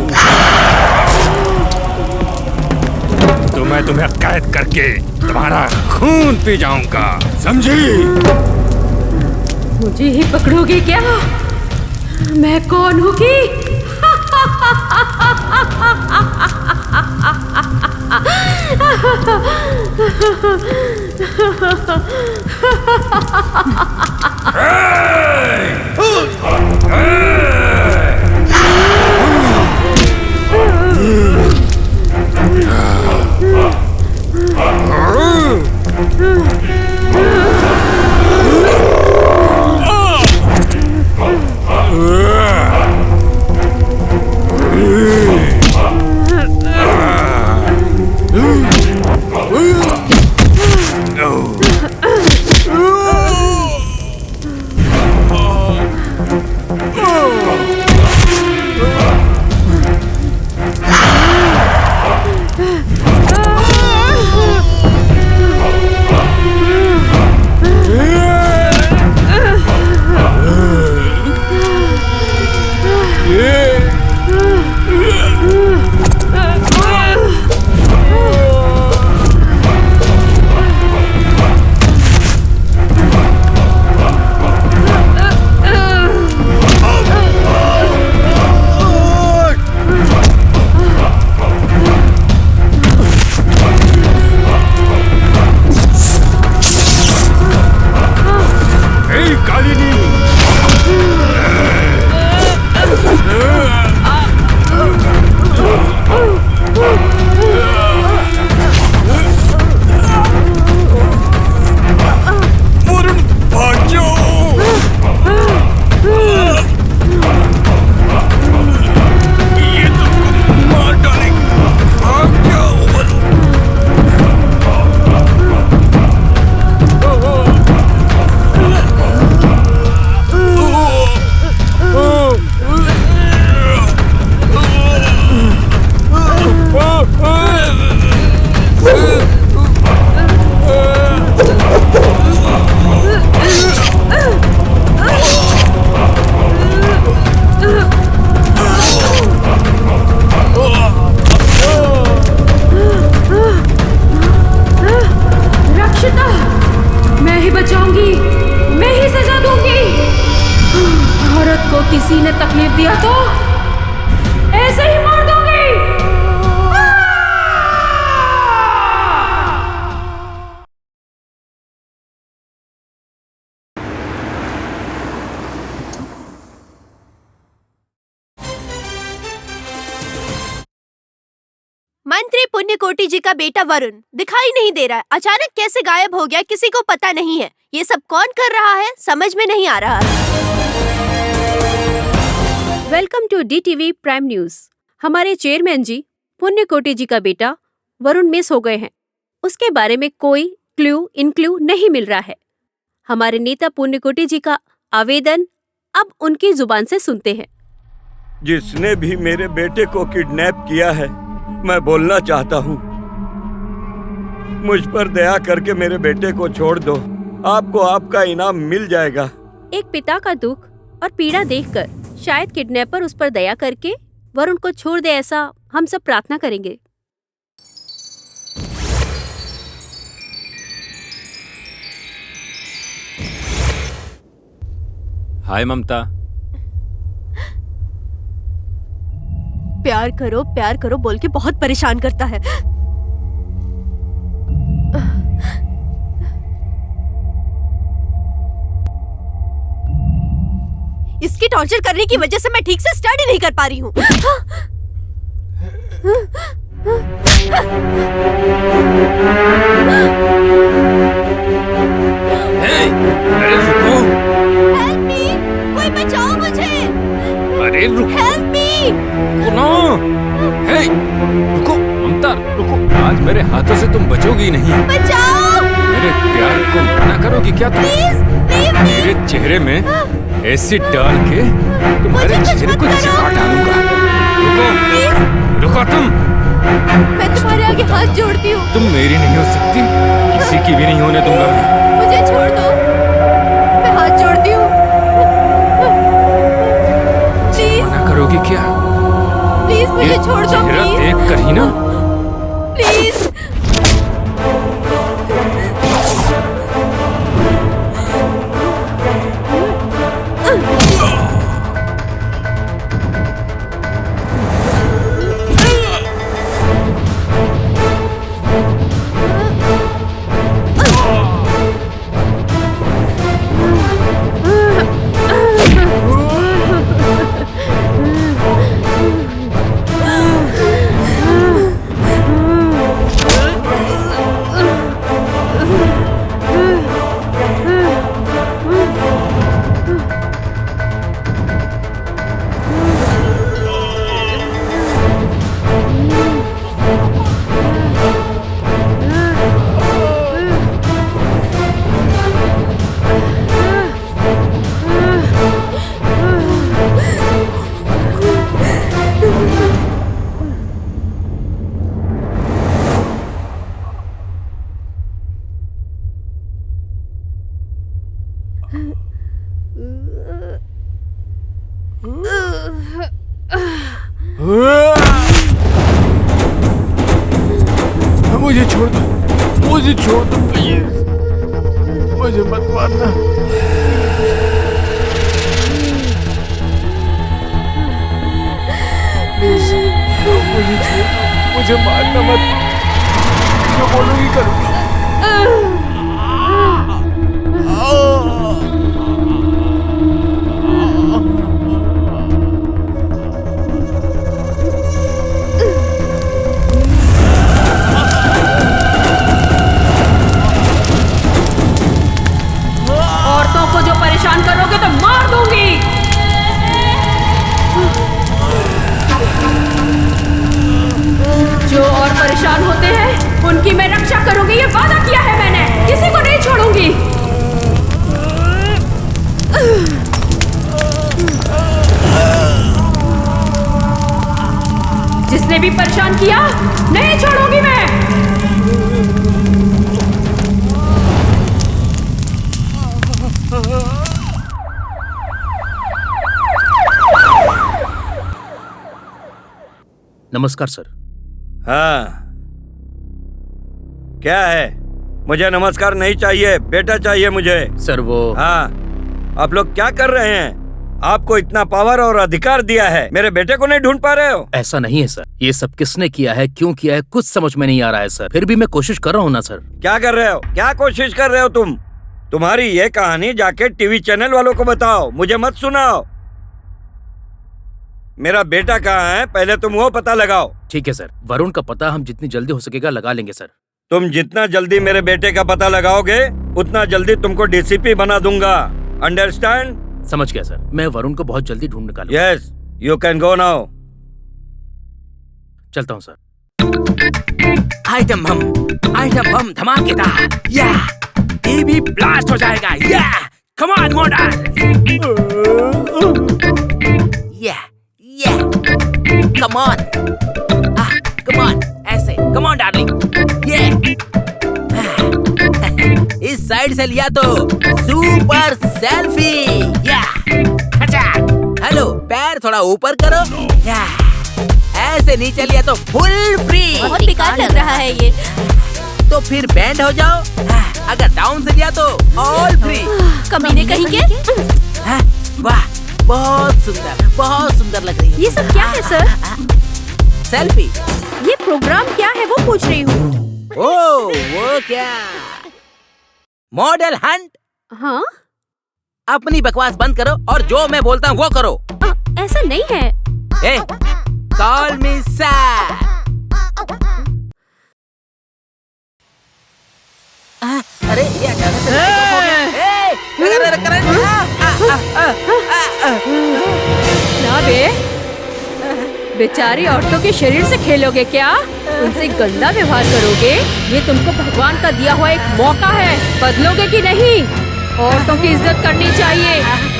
तो मैं तुम्हें कैद करके तुम्हारा खून पी जाऊंगा, समझी? मुझे ही पकड़ोगे क्या? मैं कौन हूँ कि? मंत्री पुण्यकोटि जी का बेटा वरुण दिखाई नहीं दे रहा है। अचानक कैसे गायब हो गया किसी को पता नहीं है। ये सब कौन कर रहा है समझ में नहीं आ रहा है। Welcome to DTV prime news. हमारे चेयरमैन जी पुण्यकोटि जी का बेटा वरुण मिस हो गए हैं। उसके बारे में कोई इनक्लू नहीं मिल रहा है। हमारे नेता पुण्यकोटि जी का आवेदन अब उनकी जुबान से सुनते हैं। जिसने भी मेरे बेटे को किडनैप किया है, मैं बोलना चाहता हूँ, मुझ पर दया करके मेरे बेटे को छोड़ दो। आपको आपका इनाम मिल जाएगा। एक पिता का दुख और पीड़ा देखकर शायद किडनैपर उस पर दया करके वरुण को छोड़ दे, ऐसा हम सब प्रार्थना करेंगे। हाय ममता। प्यार करो बोल के बहुत परेशान करता है। इसकी टॉर्चर करने की वजह से मैं ठीक से स्टडी नहीं कर पा रही हूँ। अरे रुको। हेल्प मी, कोई बचाओ मुझे। अरे रुको। Help me. सुनो। हे, रुको ममता, रुको। आज मेरे हाथों से तुम बचोगी नहीं। बचाओ। मेरे प्यार को मना करोगी क्या तुम? प्लीज मेरे चेहरे में एसिड डाल के तुम्हारे चेहरे को चिपका डालूंगा। रुको, रुको तुम। मैं तुम्हारे आगे हाथ जोड़ती हूँ। तुम मेरी नहीं हो सकती, किसी की भी नहीं होने दूंगा मैं। मुझे छोड़ दो, मैं हाथ जोड़ती हूँ। प्लीज। मना करोगी क्या? प्लीज मुझे छोड़ दो। चेहरा प्लीज देख कर ही ना। प्लीज। मुझे छोड़ दो, मुझे छोड़ दो प्लीज। मुझे मत मारना। प्लीज मुझे छोड़ दो, मुझे मारना मत। जो बोलोगी करूँगा। औरतों को जो परेशान करोगे तो मार दूंगी। जो और परेशान होते हैं उनकी मैं रक्षा करूंगी, ये वादा किया है मैंने। किसी को नहीं छोड़ूंगी। जिसने भी परेशान किया नहीं छोड़ूंगी मैं। नमस्कार सर। हाँ, क्या है? मुझे नमस्कार नहीं चाहिए, बेटा चाहिए मुझे। सर वो हाँ, आप लोग क्या कर रहे हैं? आपको इतना पावर और अधिकार दिया है, मेरे बेटे को नहीं ढूंढ पा रहे हो? ऐसा नहीं है सर। ये सब किसने किया है, क्यों किया है, कुछ समझ में नहीं आ रहा है सर। फिर भी मैं कोशिश कर रहा हूँ ना सर। क्या कर रहे हो? क्या कोशिश कर रहे हो तुम? तुम्हारी ये कहानी जाके टीवी चैनल वालों को बताओ, मुझे मत सुनाओ। मेरा बेटा कहाँ है, पहले तुम वो पता लगाओ। ठीक है सर, वरुण का पता हम जितनी जल्दी हो सकेगा लगा लेंगे सर। तुम जितना जल्दी मेरे बेटे का पता लगाओगे उतना जल्दी तुमको डीसीपी बना दूंगा। अंडरस्टैंड? समझ गया सर, मैं वरुण को बहुत जल्दी ढूंढ निकालूंगा। Yes, you can go now. चलता हूँ सर। आइटम बम धमाकेदार, या टीवी ब्लास्ट हो जाएगा, या कम ऑन मॉडल, या कम ऑन ऐसे, कम ऑन डार्लिंग, ये इस साइड से लिया तो सुपर सेल्फी, या हेलो, पैर थोड़ा ऊपर करो, या ऐसे नीचे लिया तो फुल फ्री। बहुत बेकार लग रहा है ये। तो फिर बैंड हो जाओ, अगर डाउन से लिया तो ऑल फ्री। कमीने कहीं के। वाह, बहुत सुंदर लग रही है। ये सब क्या है सर? सेल्फी। ये प्रोग्राम क्या है वो पूछ रही हूँ। वो क्या, मॉडल हंट। हाँ, अपनी बकवास बंद करो और जो मैं बोलता हूँ वो करो। ऐसा नहीं है। कॉल मी सर। अरे ये अचानक से ना बे, बेचारी औरतों के शरीर से खेलोगे क्या? उनसे गंदा व्यवहार करोगे? ये तुमको भगवान का दिया हुआ एक मौका है, बदलोगे कि नहीं? औरतों की इज्जत करनी चाहिए,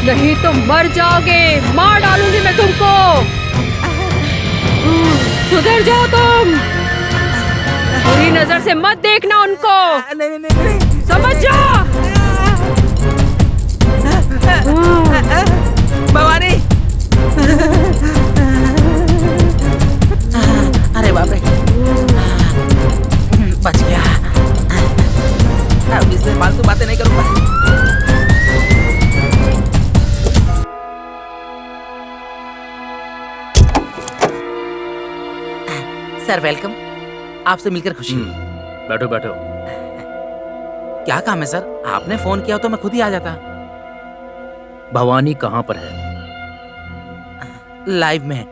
नहीं तो मर जाओगे, मार डालूंगी मैं तुमको। सुधर जाओ तुम, बुरी नजर से मत देखना उनको। नहीं। समझ जाओ। भवानी, अरे बाप रे, बच गया। अब इससे फालतू बातें नहीं करूंगा। सर वेलकम, आपसे मिलकर खुशी हुई। बैठो बैठो। क्या काम है सर? आपने फोन किया तो मैं खुद ही आ जाता। भवानी कहाँ पर है? लाइव में।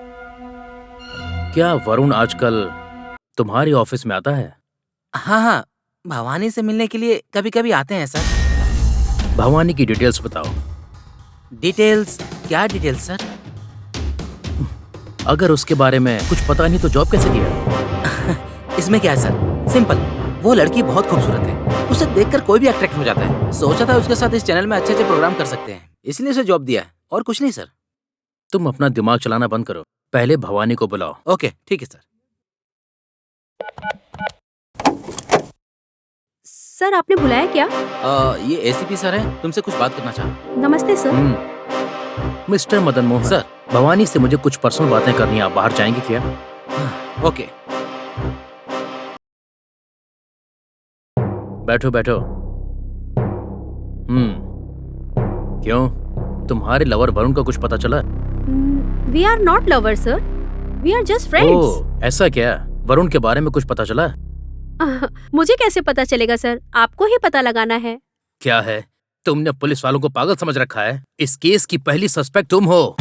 क्या वरुण आजकल तुम्हारे ऑफिस में आता है? हाँ, भवानी से मिलने के लिए कभी कभी आते हैं सर। भवानी की डिटेल्स बताओ। डिटेल्स? क्या डिटेल्स सर? अगर उसके बारे में कुछ पता नहीं तो जॉब कैसे किया? इसमें क्या है सर, सिंपल, वो लड़की बहुत खूबसूरत है, उसे देखकर कोई भी अट्रैक्ट हो जाता है। सोचा था उसके साथ इस चैनल में अच्छे प्रोग्राम कर सकते हैं, इसलिए उसे जॉब दिया है, और कुछ नहीं सर। तुम अपना दिमाग चलाना बंद करो, पहले भवानी को बुलाओ। ओके ठीक है सर। सर आपने बुलाया क्या? ये एसीपी सर है, तुमसे कुछ बात करना चाहता। नमस्ते sir. Mister Madan Mohan sir, Bhavani से मुझे कुछ पर्सनल बातें करनी है, आप बाहर जाएंगे क्या? ओके। बैठो बैठो। क्यों, तुम्हारे लवर वरुण का कुछ पता चला? We are not lover sir, we are just friends. Oh, ऐसा क्या? वरुण के बारे में कुछ पता चला? मुझे कैसे पता चलेगा सर, आपको ही पता लगाना है। क्या है, तुमने पुलिस वालों को पागल समझ रखा है? इस केस की पहली सस्पेक्ट तुम हो।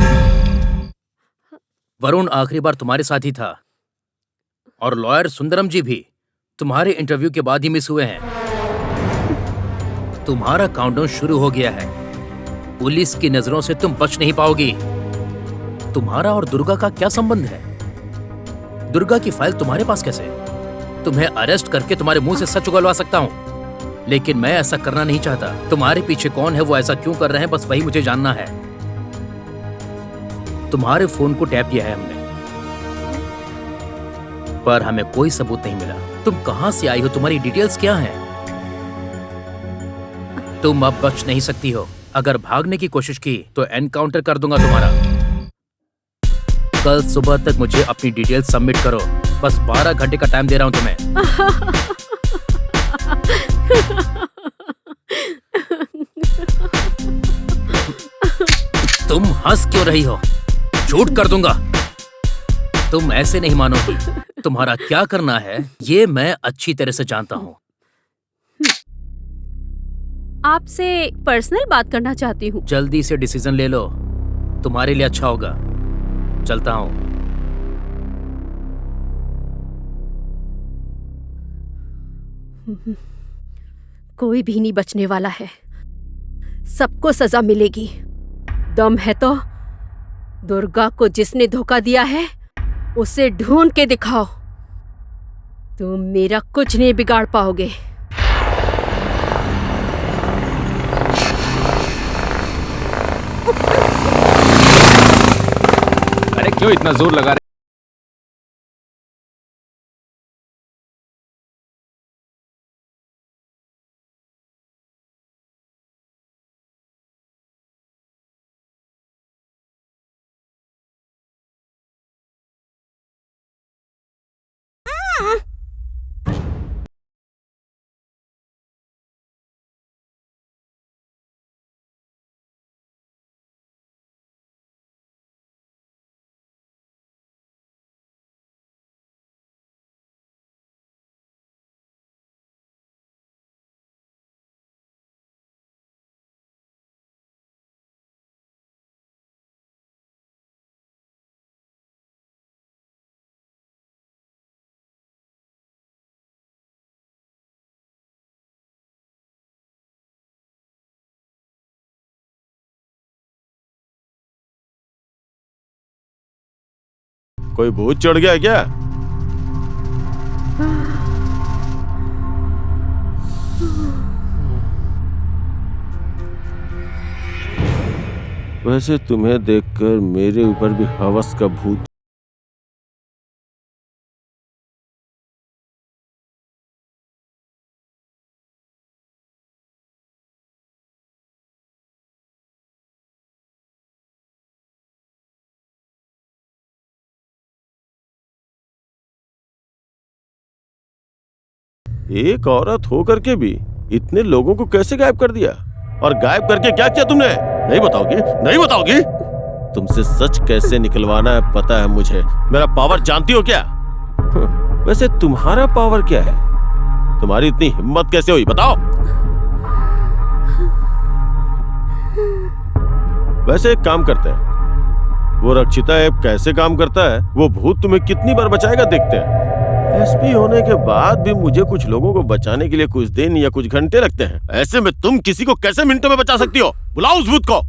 वरुण आखिरी बार तुम्हारे साथ ही था, और लॉयर सुंदरम जी भी तुम्हारे इंटरव्यू के बाद ही मिस हुए हैं। तुम्हारा काउंटडाउन शुरू हो गया है, पुलिस की नजरों से तुम बच नहीं पाओगी। तुम्हारा और दुर्गा का क्या संबंध है? दुर्गा की फाइल तुम्हारे पास कैसे? तुम्हें अरेस्ट करके तुम्हारे मुंह से सच उगलवा सकता हूं, लेकिन मैं ऐसा करना नहीं चाहता। तुम्हारे पीछे कौन है, वो ऐसा क्यों कर रहे हैं, बस वही मुझे जानना है। तुम्हारे फोन को टैप किया है हमने, पर हमें कोई सबूत नहीं मिला। तुम कहां से आई हो, तुम्हारी डिटेल्स क्या हैं? तुम अब बच नहीं सकती हो। अगर भागने की कोशिश की तो एनकाउंटर कर दूंगा तुम्हारा। कल सुबह तक मुझे अपनी डिटेल्स सबमिट करो, बस 12 घंटे का टाइम दे रहा हूं तुम्हें। तुम हंस क्यों रही हो? शूट कर दूंगा। तुम ऐसे नहीं मानोगी। तुम्हारा क्या करना है ये मैं अच्छी तरह से जानता हूँ। आपसे पर्सनल बात करना चाहती हूँ। जल्दी से डिसीजन ले लो, तुम्हारे लिए अच्छा होगा। चलता हूँ। कोई भी नहीं बचने वाला है, सबको सजा मिलेगी। दम है तो दुर्गा को जिसने धोखा दिया है उसे ढूंढ के दिखाओ। तुम मेरा कुछ नहीं बिगाड़ पाओगे। अरे क्यों इतना जोर लगा रहे? कोई भूत चढ़ गया है क्या? वैसे तुम्हें देखकर मेरे ऊपर भी हवस का भूत। एक औरत होकर के भी इतने लोगों को कैसे गायब कर दिया? और गायब करके क्या किया तुमने? नहीं बताओगी? नहीं बताओगी? तुमसे सच कैसे निकलवाना है पता है मुझे। मेरा पावर जानती हो क्या? वैसे तुम्हारा पावर क्या है? तुम्हारी इतनी हिम्मत कैसे हुई बताओ? वैसे एक काम करते हैं, वो रक्षिता ऐप कैसे काम करता है, वो भूत तुम्हें कितनी बार बचाएगा देखते हैं। एसपी होने के बाद भी मुझे कुछ लोगों को बचाने के लिए कुछ दिन या कुछ घंटे लगते हैं। ऐसे में तुम किसी को कैसे मिनटों में बचा सकती हो? बुलाओ उस भूत को।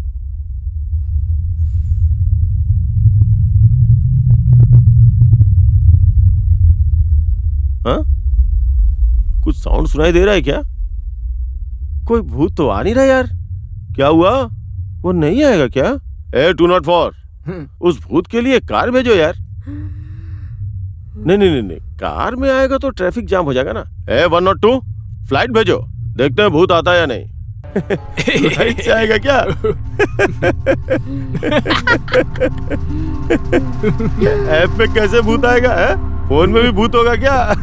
हाँ? कुछ साउंड सुनाई दे रहा है क्या? कोई भूत तो आ नहीं रहा यार। क्या हुआ? वो नहीं आएगा क्या? 204 उस भूत के लिए कार भेजो यार। नहीं, कार में आएगा तो ट्रैफिक जाम हो जाएगा ना। 102 फ्लाइट भेजो, देखते हैं भूत आता है या नहीं। फ्लाइट से आएगा क्या? ऐप में कैसे भूत आएगा है? फोन में भी भूत होगा क्या?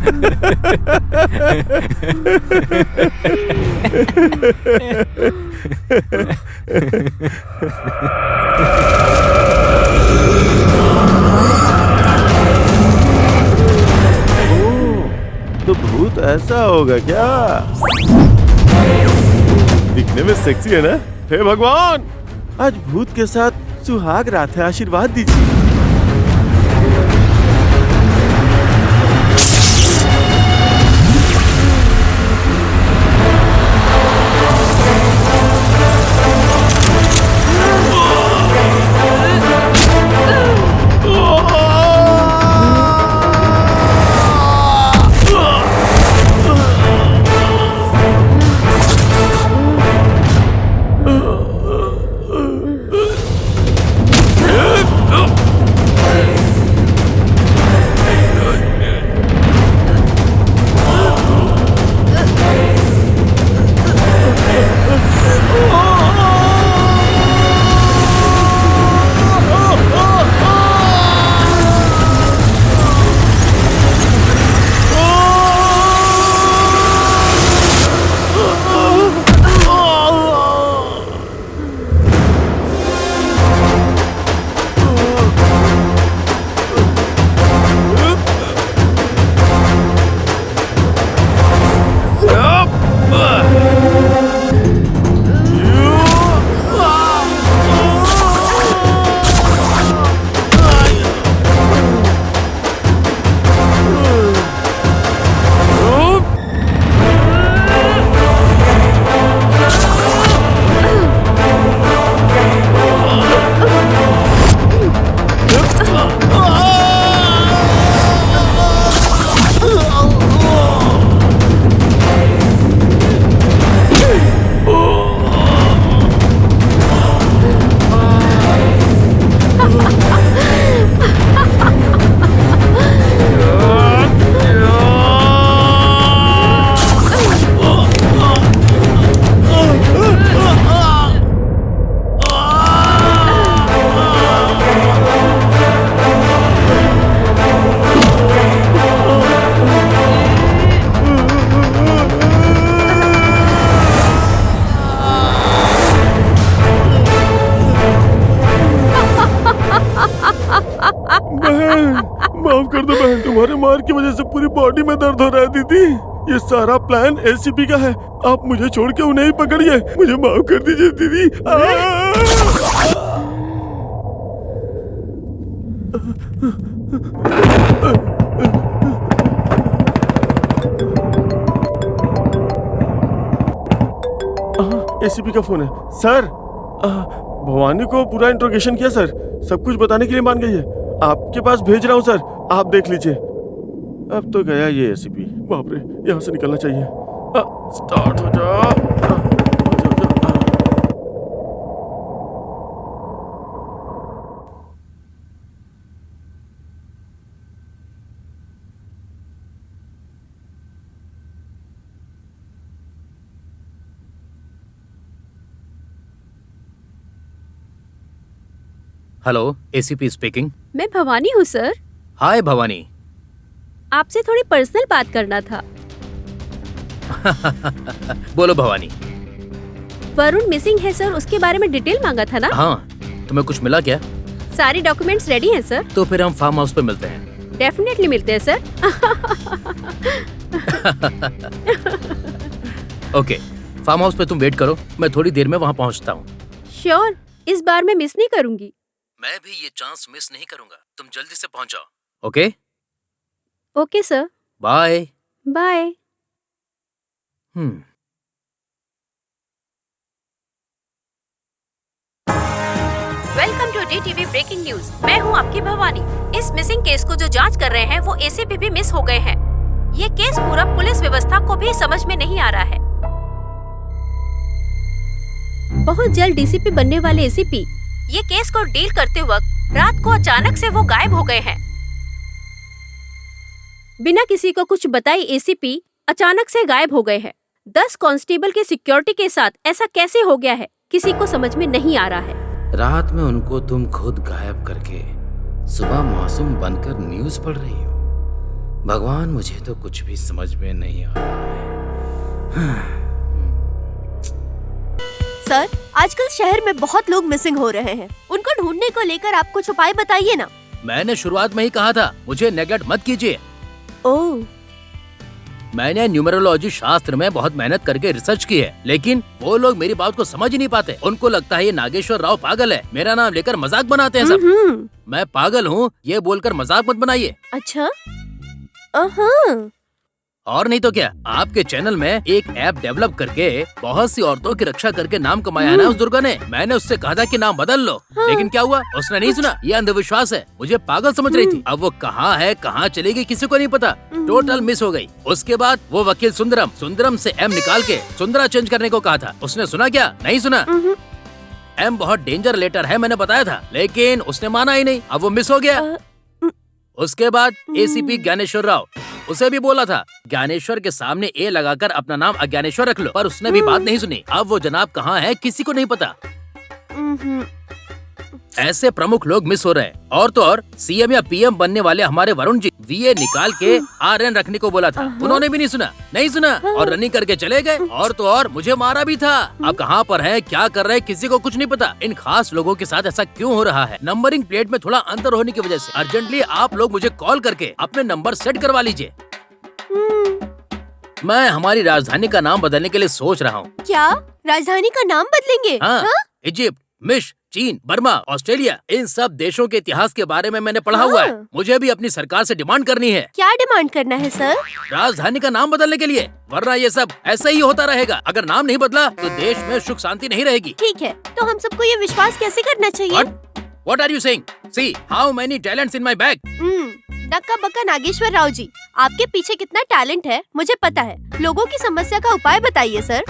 तो भूत ऐसा होगा क्या? दिखने में सेक्सी है ना? हे भगवान, आज भूत के साथ सुहाग रात है, आशीर्वाद दीजिए। बहन, माफ कर दो बहन, तुम्हारे मार की वजह से पूरी बॉडी में दर्द हो रहा है दीदी। ये सारा प्लान एसीपी का है, आप मुझे छोड़ के उन्हें ही पकड़िए, मुझे माफ कर दीजिए दीदी। एसीपी का फोन है सर। भवानी को पूरा इंट्रोगेशन किया सर, सब कुछ बताने के लिए मान गई है। आपके पास भेज रहा हूँ सर, आप देख लीजिए। अब तो गया ये एसीपी, बाप रे, यहाँ से निकलना चाहिए। स्टार्ट हो जा। Hello, ACP speaking. मैं भवानी हूँ सर। हाय भवानी। आपसे थोड़ी पर्सनल बात करना था। बोलो भवानी। वरुण मिसिंग है सर, उसके बारे में डिटेल मांगा था ना? हाँ, तुम्हें कुछ मिला क्या? सारी डॉक्यूमेंट्स रेडी हैं सर। तो फिर हम फार्म हाउस पे मिलते हैं। डेफिनेटली मिलते हैं सर। ओके, फार्म हाउस पे तुम वेट करो, मैं थोड़ी देर में वहाँ पहुँचता हूँ। श्योर, इस बार मैं मिस नहीं करूँगी। मैं भी ये चांस मिस नहीं करूँगा, तुम जल्दी से पहुँच जाओ। Okay? Okay sir. Bye. Bye. Welcome to DTV breaking news. मैं हूं आपकी भवानी। इस मिसिंग केस को जो जांच कर रहे हैं वो एसीपी भी मिस हो गए हैं। ये केस पूरा पुलिस व्यवस्था को भी समझ में नहीं आ रहा है। बहुत जल्द डीसीपी बनने वाले एसीपी ये केस को डील करते वक्त रात को अचानक से वो गायब हो गए हैं। बिना किसी को कुछ बताए एसीपी अचानक से गायब हो गए हैं। 10 कांस्टेबल के सिक्योरिटी के साथ ऐसा कैसे हो गया है, किसी को समझ में नहीं आ रहा है। रात में उनको तुम खुद गायब करके सुबह मासूम बनकर न्यूज़ पढ़ रही हो। भगवान, मुझे तो कुछ भी समझ में नहीं आ रहा है। सर, आजकल शहर में बहुत लोग मिसिंग हो रहे हैं। उनको ढूंढने को लेकर आप कुछ उपाय बताइए ना। मैंने शुरुआत में ही कहा था, मुझे नेगलेक्ट मत कीजिए। ओह। मैंने न्यूमेरोलॉजी शास्त्र में बहुत मेहनत करके रिसर्च की है, लेकिन वो लोग मेरी बात को समझ ही नहीं पाते। उनको लगता है ये नागेश्वर राव पागल है, मेरा नाम लेकर मजाक बनाते हैं सब। मैं पागल हूँ ये बोलकर मजाक मत बनाइए। अच्छा। और नहीं तो क्या, आपके चैनल में एक ऐप डेवलप करके बहुत सी औरतों की रक्षा करके नाम कमाया है ना उस दुर्गा ने। मैंने उससे कहा था कि नाम बदल लो, लेकिन क्या हुआ, उसने नहीं सुना। ये अंधविश्वास है, मुझे पागल समझ रही थी। अब वो कहाँ है, कहाँ चली गई, किसी को नहीं पता। टोटल मिस हो गई। उसके बाद वो वकील सुंदरम से एम निकाल के सुंदरा चेंज करने को कहा था। उसने सुना क्या? नहीं सुना। एम बहुत डेंजर लेटर है, मैंने बताया था, लेकिन उसने माना ही नहीं। अब वो मिस हो गया। उसके बाद एसीपी ज्ञानेश्वर राव, उसे भी बोला था ज्ञानेश्वर के सामने ए लगाकर अपना नाम अज्ञानेश्वर रख लो, पर उसने भी बात नहीं सुनी। अब वो जनाब कहाँ है, किसी को नहीं पता। ऐसे प्रमुख लोग मिस हो रहे हैं। और तो और सीएम या पीएम बनने वाले हमारे वरुण जी वीए निकाल के आरएन रखने को बोला था, उन्होंने भी नहीं सुना और रनिंग करके चले गए। और तो और मुझे मारा भी था। अब कहाँ पर है, क्या कर रहे हैं, किसी को कुछ नहीं पता। इन खास लोगों के साथ ऐसा क्यों हो रहा है? नंबरिंग प्लेट में थोड़ा अंतर होने की वजह से अर्जेंटली आप लोग मुझे कॉल करके अपने नंबर सेट करवा लीजिए। मैं हमारी राजधानी का नाम बदलने के लिए सोच रहा हूँ। क्या राजधानी का नाम बदलेंगे? हाँ? इजिप्ट, मिस्र, चीन, बर्मा, ऑस्ट्रेलिया, इन सब देशों के इतिहास के बारे में मैंने पढ़ा हुआ है। मुझे भी अपनी सरकार से डिमांड करनी है। क्या डिमांड करना है सर? राजधानी का नाम बदलने के लिए, वरना ये सब ऐसा ही होता रहेगा। अगर नाम नहीं बदला तो देश में सुख शांति नहीं रहेगी। ठीक है, तो हम सबको ये विश्वास कैसे करना चाहिए? What are you saying? See how many talents in my bag. नक्का बक्का नागेश्वर राव जी, आपके पीछे कितना टैलेंट है मुझे पता है। लोगों की समस्या का उपाय बताइए सर।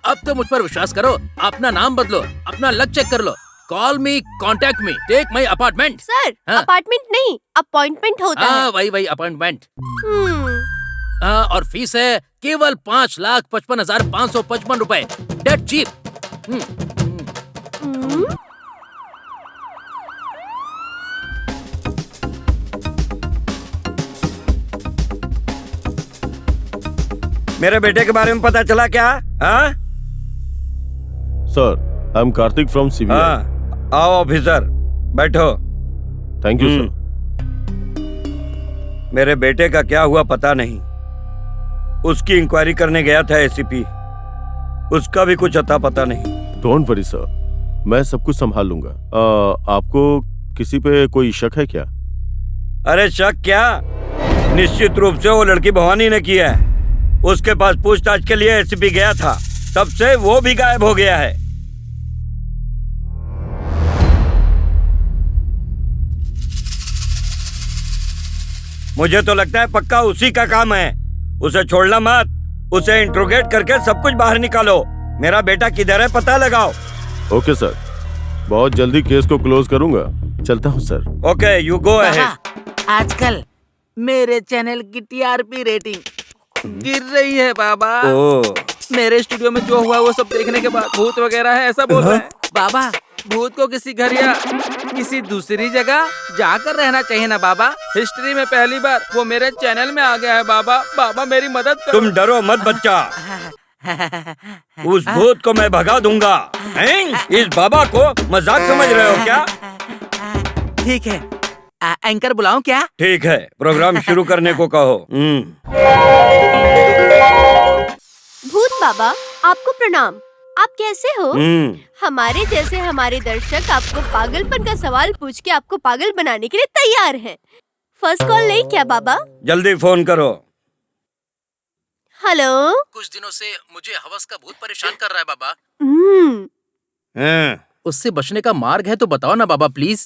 अब तो मुझ पर विश्वास करो, अपना नाम बदलो, अपना लक चेक कर लो। Call me, contact me, take my apartment. Sir, apartment नहीं, अपॉइंटमेंट होता है। वही अपॉइंटमेंट। और फीस है केवल 5,55,555 रुपए। That cheap. मेरे बेटे के बारे में पता चला क्या? हाँ sir, I am Karthik from CBI. आओ ऑफिसर, बैठो। Thank you sir. मेरे बेटे का क्या हुआ पता नहीं। उसकी इंक्वायरी करने गया था एसीपी। उसका भी कुछ अता पता नहीं। डोंट वरी सर, मैं सब कुछ संभाल लूंगा। आपको किसी पे कोई शक है क्या? अरे शक क्या, निश्चित रूप से वो लड़की भवानी ने किया है। उसके पास पूछताछ के लिए एसीपी गया था, तब से वो भी गायब हो गया है। मुझे तो लगता है पक्का उसी का काम है। उसे छोड़ना मत, उसे इंट्रोगेट करके सब कुछ बाहर निकालो। मेरा बेटा किधर है पता लगाओ। ओके सर, बहुत जल्दी केस को क्लोज करूंगा। चलता हूँ sir. Okay, you go ahead. आजकल मेरे चैनल की टीआरपी रेटिंग गिर रही है बाबा। मेरे स्टूडियो में जो हुआ वो सब देखने के बाद भूत वगैरह है ऐसा बोल रहे हैं। बाबा, भूत को किसी घर या किसी दूसरी जगह जाकर रहना चाहिए ना बाबा। हिस्ट्री में पहली बार वो मेरे चैनल में आ गया है बाबा। बाबा मेरी मदद करो। तुम डरो मत बच्चा, उस भूत को मैं भगा दूंगा। इस बाबा को मजाक समझ रहे हो क्या? ठीक है, एंकर बुलाऊं क्या? ठीक है, प्रोग्राम शुरू करने को कहो। भूत बाबा, आपको प्रणाम। आप कैसे हो? हमारे जैसे हमारे दर्शक आपको पागलपन का सवाल पूछ के आपको पागल बनाने के लिए तैयार हैं। फर्स्ट कॉल नहीं क्या बाबा? जल्दी फोन करो। हेलो। कुछ दिनों से मुझे हवस का भूत परेशान कर रहा है बाबा। उससे बचने का मार्ग है तो बताओ ना बाबा प्लीज।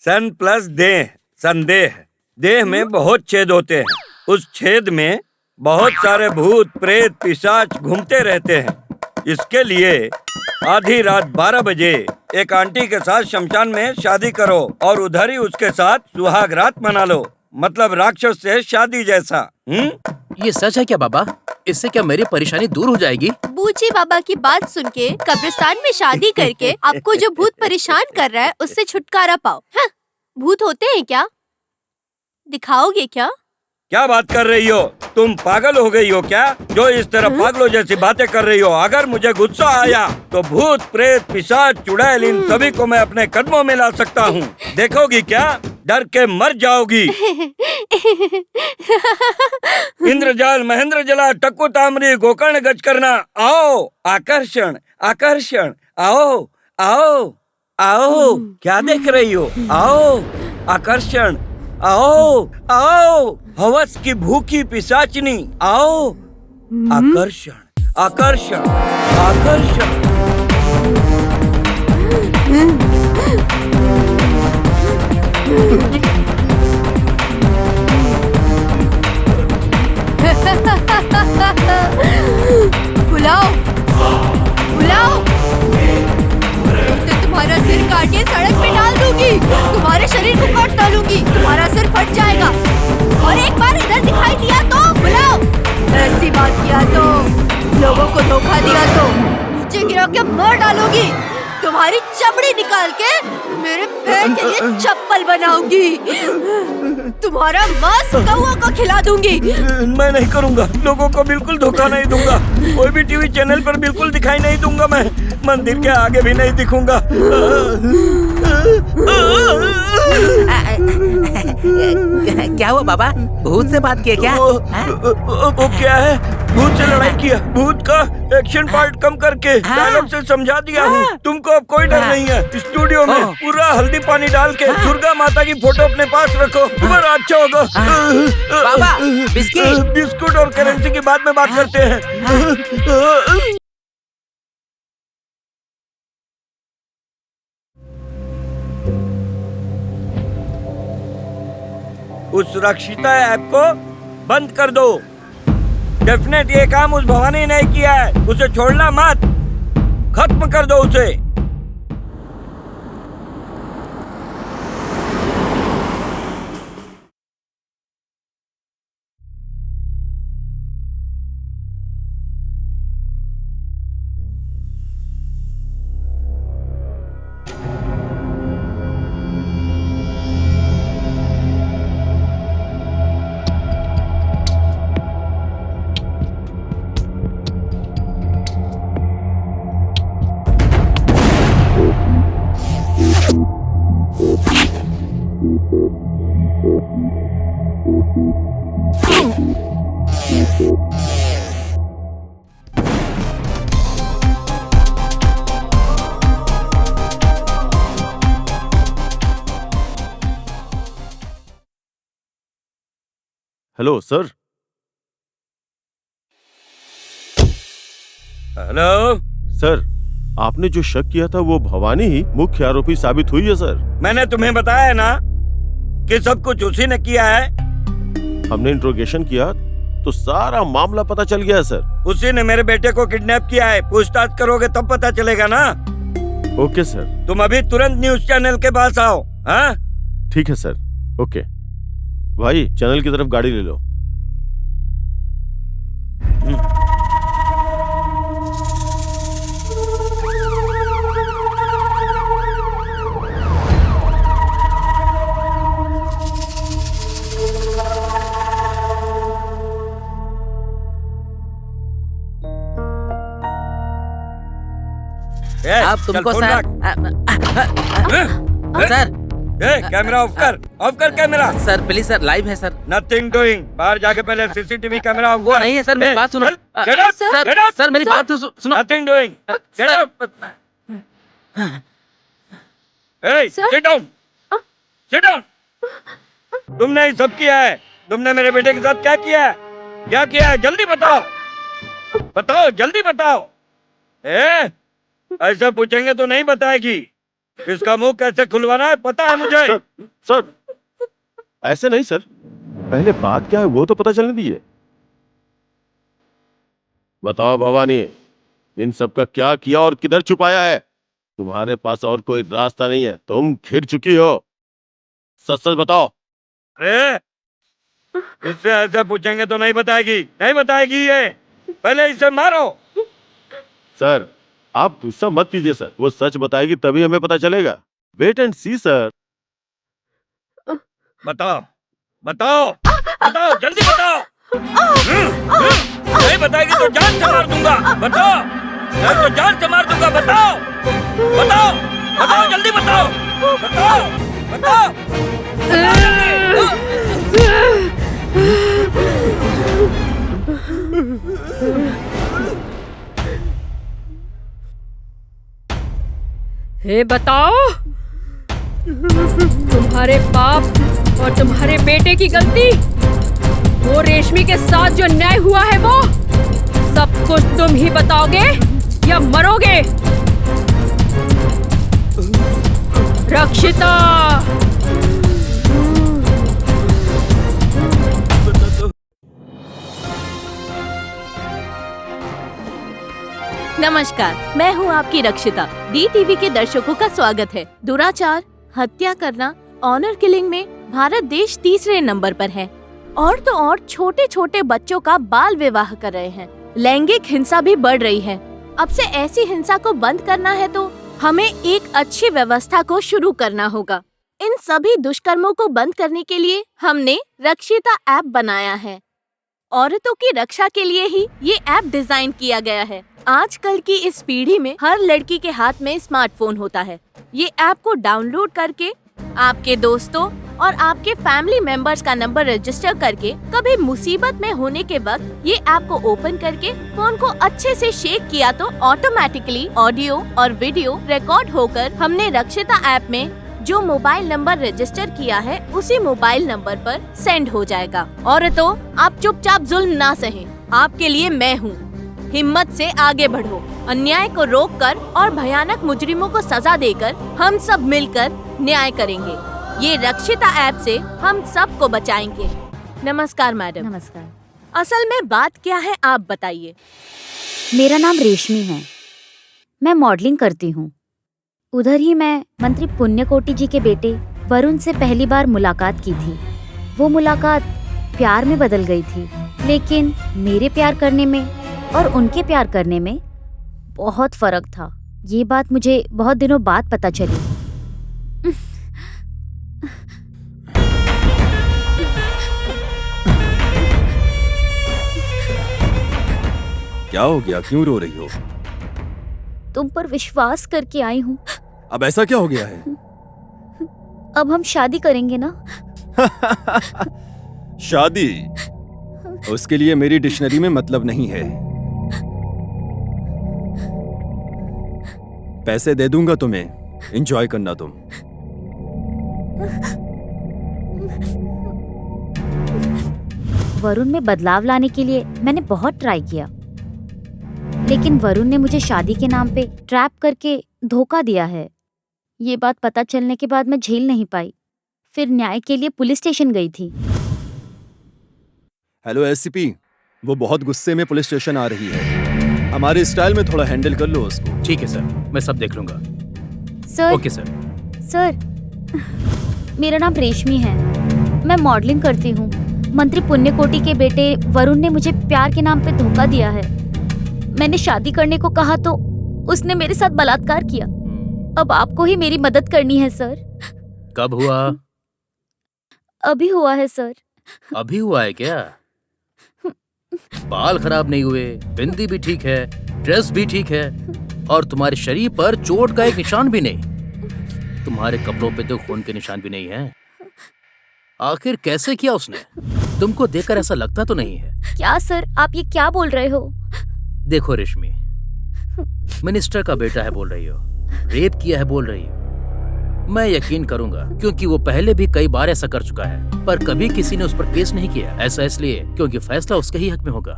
सन प्लस देह, संदेह। देह में बहुत छेद होते हैं, उस छेद में बहुत सारे भूत प्रेत पिशाच घूमते रहते हैं। इसके लिए आधी रात 12 बजे एक आंटी के साथ शमशान में शादी करो और उधर ही उसके साथ सुहाग रात मना लो। मतलब राक्षस से शादी जैसा। ये सच है क्या बाबा? इससे क्या मेरी परेशानी दूर हो जाएगी? बूची बाबा की बात सुन के कब्रिस्तान में शादी करके आपको जो भूत परेशान कर रहा है उससे छुटकारा पाओ। हाँ, भूत होते हैं क्या? दिखाओगे क्या? क्या बात कर रही हो तुम? पागल हो गई हो क्या जो इस तरह पागलों जैसी बातें कर रही हो? अगर मुझे गुस्सा आया तो भूत प्रेत पिशाच चुड़ैल इन सभी को मैं अपने कदमों में ला सकता हूँ। देखोगी क्या? डर के मर जाओगी। इंद्रजाल महेंद्र जला टक्कू तामरी गोकर्ण गज करना। आओ आकर्षण आकर्षण, आओ आओ आओ। क्या देख रही हो? आओ आकर्षण, आओ आओ हवस की भूखी पिशाचनी, आओ आकर्षण आकर्षण आकर्षण। बुलाओ बुलाओ, तो तुम्हारा सिर काट के सड़क पे डाल दूंगी। तुम्हारे शरीर को काट डालूंगी, तुम्हारा सिर फट जाएगा। और एक बार इधर दिखाई दिया तो बुलाओ। ऐसी बात किया तो, लोगों को धोखा दिया तो नीचे गिरा के मार डालूंगी। तुम्हारी चमड़ी निकाल के मेरे पैर के लिए चप्पल बनाऊंगी। तुम्हारा मांस कौवा को खिला दूंगी। मैं नहीं करूंगा, लोगों को बिल्कुल धोखा नहीं दूंगा। कोई भी टीवी चैनल पर बिल्कुल दिखाई नहीं दूंगा। मैं मंदिर के आगे भी नहीं दिखूंगा। क्या हुआ बाबा? भूत से बात किया क्या? वो क्या है? भूत से लड़ाई किया। भूत का एक्शन पार्ट कम करके डायलॉग से समझा दिया हूँ। तुमको अब कोई डर नहीं है। स्टूडियो में पूरा हल्दी पानी डाल के दुर्गा माता की फोटो अपने पास रखो, तुम्हारा अच्छा होगा। बाबा बिस्कुट और करेंसी की बाद में बात करते हैं। उस सुरक्षिता ऐप को बंद कर दो। डेफिनेट ये काम उस भवानी ने किया है। उसे छोड़ना मत, खत्म कर दो उसे। Hello sir. हेलो सर, आपने जो शक किया था वो भवानी ही मुख्य आरोपी साबित हुई है सर। मैंने तुम्हें बताया ना कि सब कुछ उसी ने किया है। हमने इंट्रोगेशन किया तो सारा मामला पता चल गया है सर। उसी ने मेरे बेटे को किडनैप किया है। पूछताछ करोगे तब पता चलेगा ना। Okay sir. तुम अभी तुरंत न्यूज चैनल के पास आओ। हाँ? ठीक है सर। ओके भाई, चैनल की तरफ गाड़ी ले लो। अब तुमको सर सर कैमरा ऑफ कर, ऑफ कर camera. Sir please sir, live है सर। Nothing doing. बाहर जाके पहले सीसीटीवी कैमरा ऑफ वो नहीं है सर, मेरी बात सुनो। सर मेरी बात तो सुनो। Nothing doing. Get up. ए, सिट डाउन, सिट डाउन। तुमने ये सब किया है। तुमने मेरे बेटे के साथ क्या किया है? क्या किया है? जल्दी बताओ, बताओ, जल्दी बताओ। ऐसा पूछेंगे तो नहीं बताएगी। इसका मुंह कैसे खुलवाना है पता है मुझे। सर ऐसे नहीं सर, पहले बात क्या है वो तो पता चलने दीजिए। बताओ भवानी, इन सब का क्या किया और किधर छुपाया है? तुम्हारे पास और कोई रास्ता नहीं है, तुम घिर चुकी हो। सच सच बताओ। अरे इससे ऐसे पूछेंगे तो नहीं बताएगी, नहीं बताएगी। ये पहले इसे मारो। सर आप गुस्सा मत कीजिए सर, वो सच बताएगी तभी हमें पता चलेगा। Wait and see sir. बताओ, बताओ, बताओ, जल्दी बताओ। नहीं बताएगी तो जान से मार दूंगा। बताओ, मैं तो जान से मार दूंगा। बताओ, बताओ, बताओ, जल्दी बताओ, बताओ, बताओ, हे बताओ, तुम्हारे बाप और तुम्हारे बेटे की गलती, वो रेशमी के साथ जो न्याय हुआ है वो सब कुछ तुम ही बताओगे या मरोगे? रक्षिता। नमस्कार, मैं हूँ आपकी रक्षिता। डी टीवी के दर्शकों का स्वागत है। दुराचार, हत्या करना, ऑनर किलिंग में भारत देश तीसरे नंबर पर है। और तो और छोटे छोटे बच्चों का बाल विवाह कर रहे हैं। लैंगिक हिंसा भी बढ़ रही है। अब से ऐसी हिंसा को बंद करना है तो हमें एक अच्छी व्यवस्था को शुरू करना होगा। इन सभी दुष्कर्मों को बंद करने के लिए हमने रक्षिता ऐप बनाया है। औरतों की रक्षा के लिए ही ये ऐप डिजाइन किया गया है। आजकल की इस पीढ़ी में हर लड़की के हाथ में स्मार्टफोन होता है। ये ऐप को डाउनलोड करके आपके दोस्तों और आपके फैमिली मेंबर्स का नंबर रजिस्टर करके कभी मुसीबत में होने के वक्त ये ऐप को ओपन करके फोन को अच्छे से शेक किया तो ऑटोमेटिकली ऑडियो और वीडियो रिकॉर्ड होकर हमने रक्षिता ऐप में जो मोबाइल नंबर रजिस्टर किया है उसी मोबाइल नंबर पर सेंड हो जाएगा। औरतों, आप चुपचाप जुल्म ना सहें। आपके लिए मैं हूँ। हिम्मत से आगे बढ़ो। अन्याय को रोककर और भयानक मुजरिमों को सजा देकर हम सब मिलकर न्याय करेंगे। ये रक्षिता ऐप से हम सबको बचाएंगे। नमस्कार मैडम। नमस्कार। असल में बात क्या है आप बताइए। मेरा नाम रेशमी है, मैं मॉडलिंग करती हूँ। उधर ही मैं मंत्री पुण्यकोटि जी के बेटे वरुण से पहली बार मुलाकात की थी। वो मुलाकात प्यार में बदल गई थी, लेकिन मेरे प्यार करने में और उनके प्यार करने में बहुत फर्क था। ये बात मुझे बहुत दिनों बाद पता चली। क्या हो गया, क्यों रो रही हो? तुम पर विश्वास करके आई हूँ। अब ऐसा क्या हो गया है? अब हम शादी करेंगे ना? शादी, उसके लिए मेरी डिक्शनरी में मतलब नहीं है। पैसे दे दूंगा तुम्हें, एंजॉय करना तुम। वरुण में बदलाव लाने के लिए मैंने बहुत ट्राई किया, लेकिन वरुण ने मुझे शादी के नाम पे ट्रैप करके धोखा दिया है। ये बात पता चलने के बाद मैं झेल नहीं पाई, फिर न्याय के लिए पुलिस स्टेशन गई थी। हेलो एससीपी, वो बहुत गुस्से में पुलिस स्टेशन आ रही है। हमारे स्टाइल में थोड़ा हैंडल कर लो उसको। ठीक है सर, मैं सब देख लूंगा। Sir, okay sir. सर, मेरा नाम रेशमी है, मैं मॉडलिंग करती हूँ। मंत्री पुण्यकोटि के बेटे वरुण ने मुझे प्यार के नाम पे धोखा दिया है। मैंने शादी करने को कहा तो उसने मेरे साथ बलात्कार किया। अब आपको ही मेरी मदद करनी है सर। कब हुआ? अभी हुआ है सर। अभी हुआ है क्या? बाल खराब नहीं हुए, बिंदी भी ठीक है, ड्रेस भी ठीक है, और तुम्हारे शरीर पर चोट का एक निशान भी नहीं। तुम्हारे कपड़ों पे तो खून के निशान भी नहीं है। आखिर कैसे किया उसने? तुमको देखकर ऐसा लगता तो नहीं है। क्या सर, आप ये क्या बोल रहे हो? देखो रेशमी, मिनिस्टर का बेटा है बोल रही हो, रेप किया है बोल रही हो। मैं यकीन करूंगा क्योंकि वो पहले भी कई बार ऐसा कर चुका है, पर कभी किसी ने उस पर केस नहीं किया। ऐसा इसलिए क्योंकि फैसला उसके ही हक में होगा।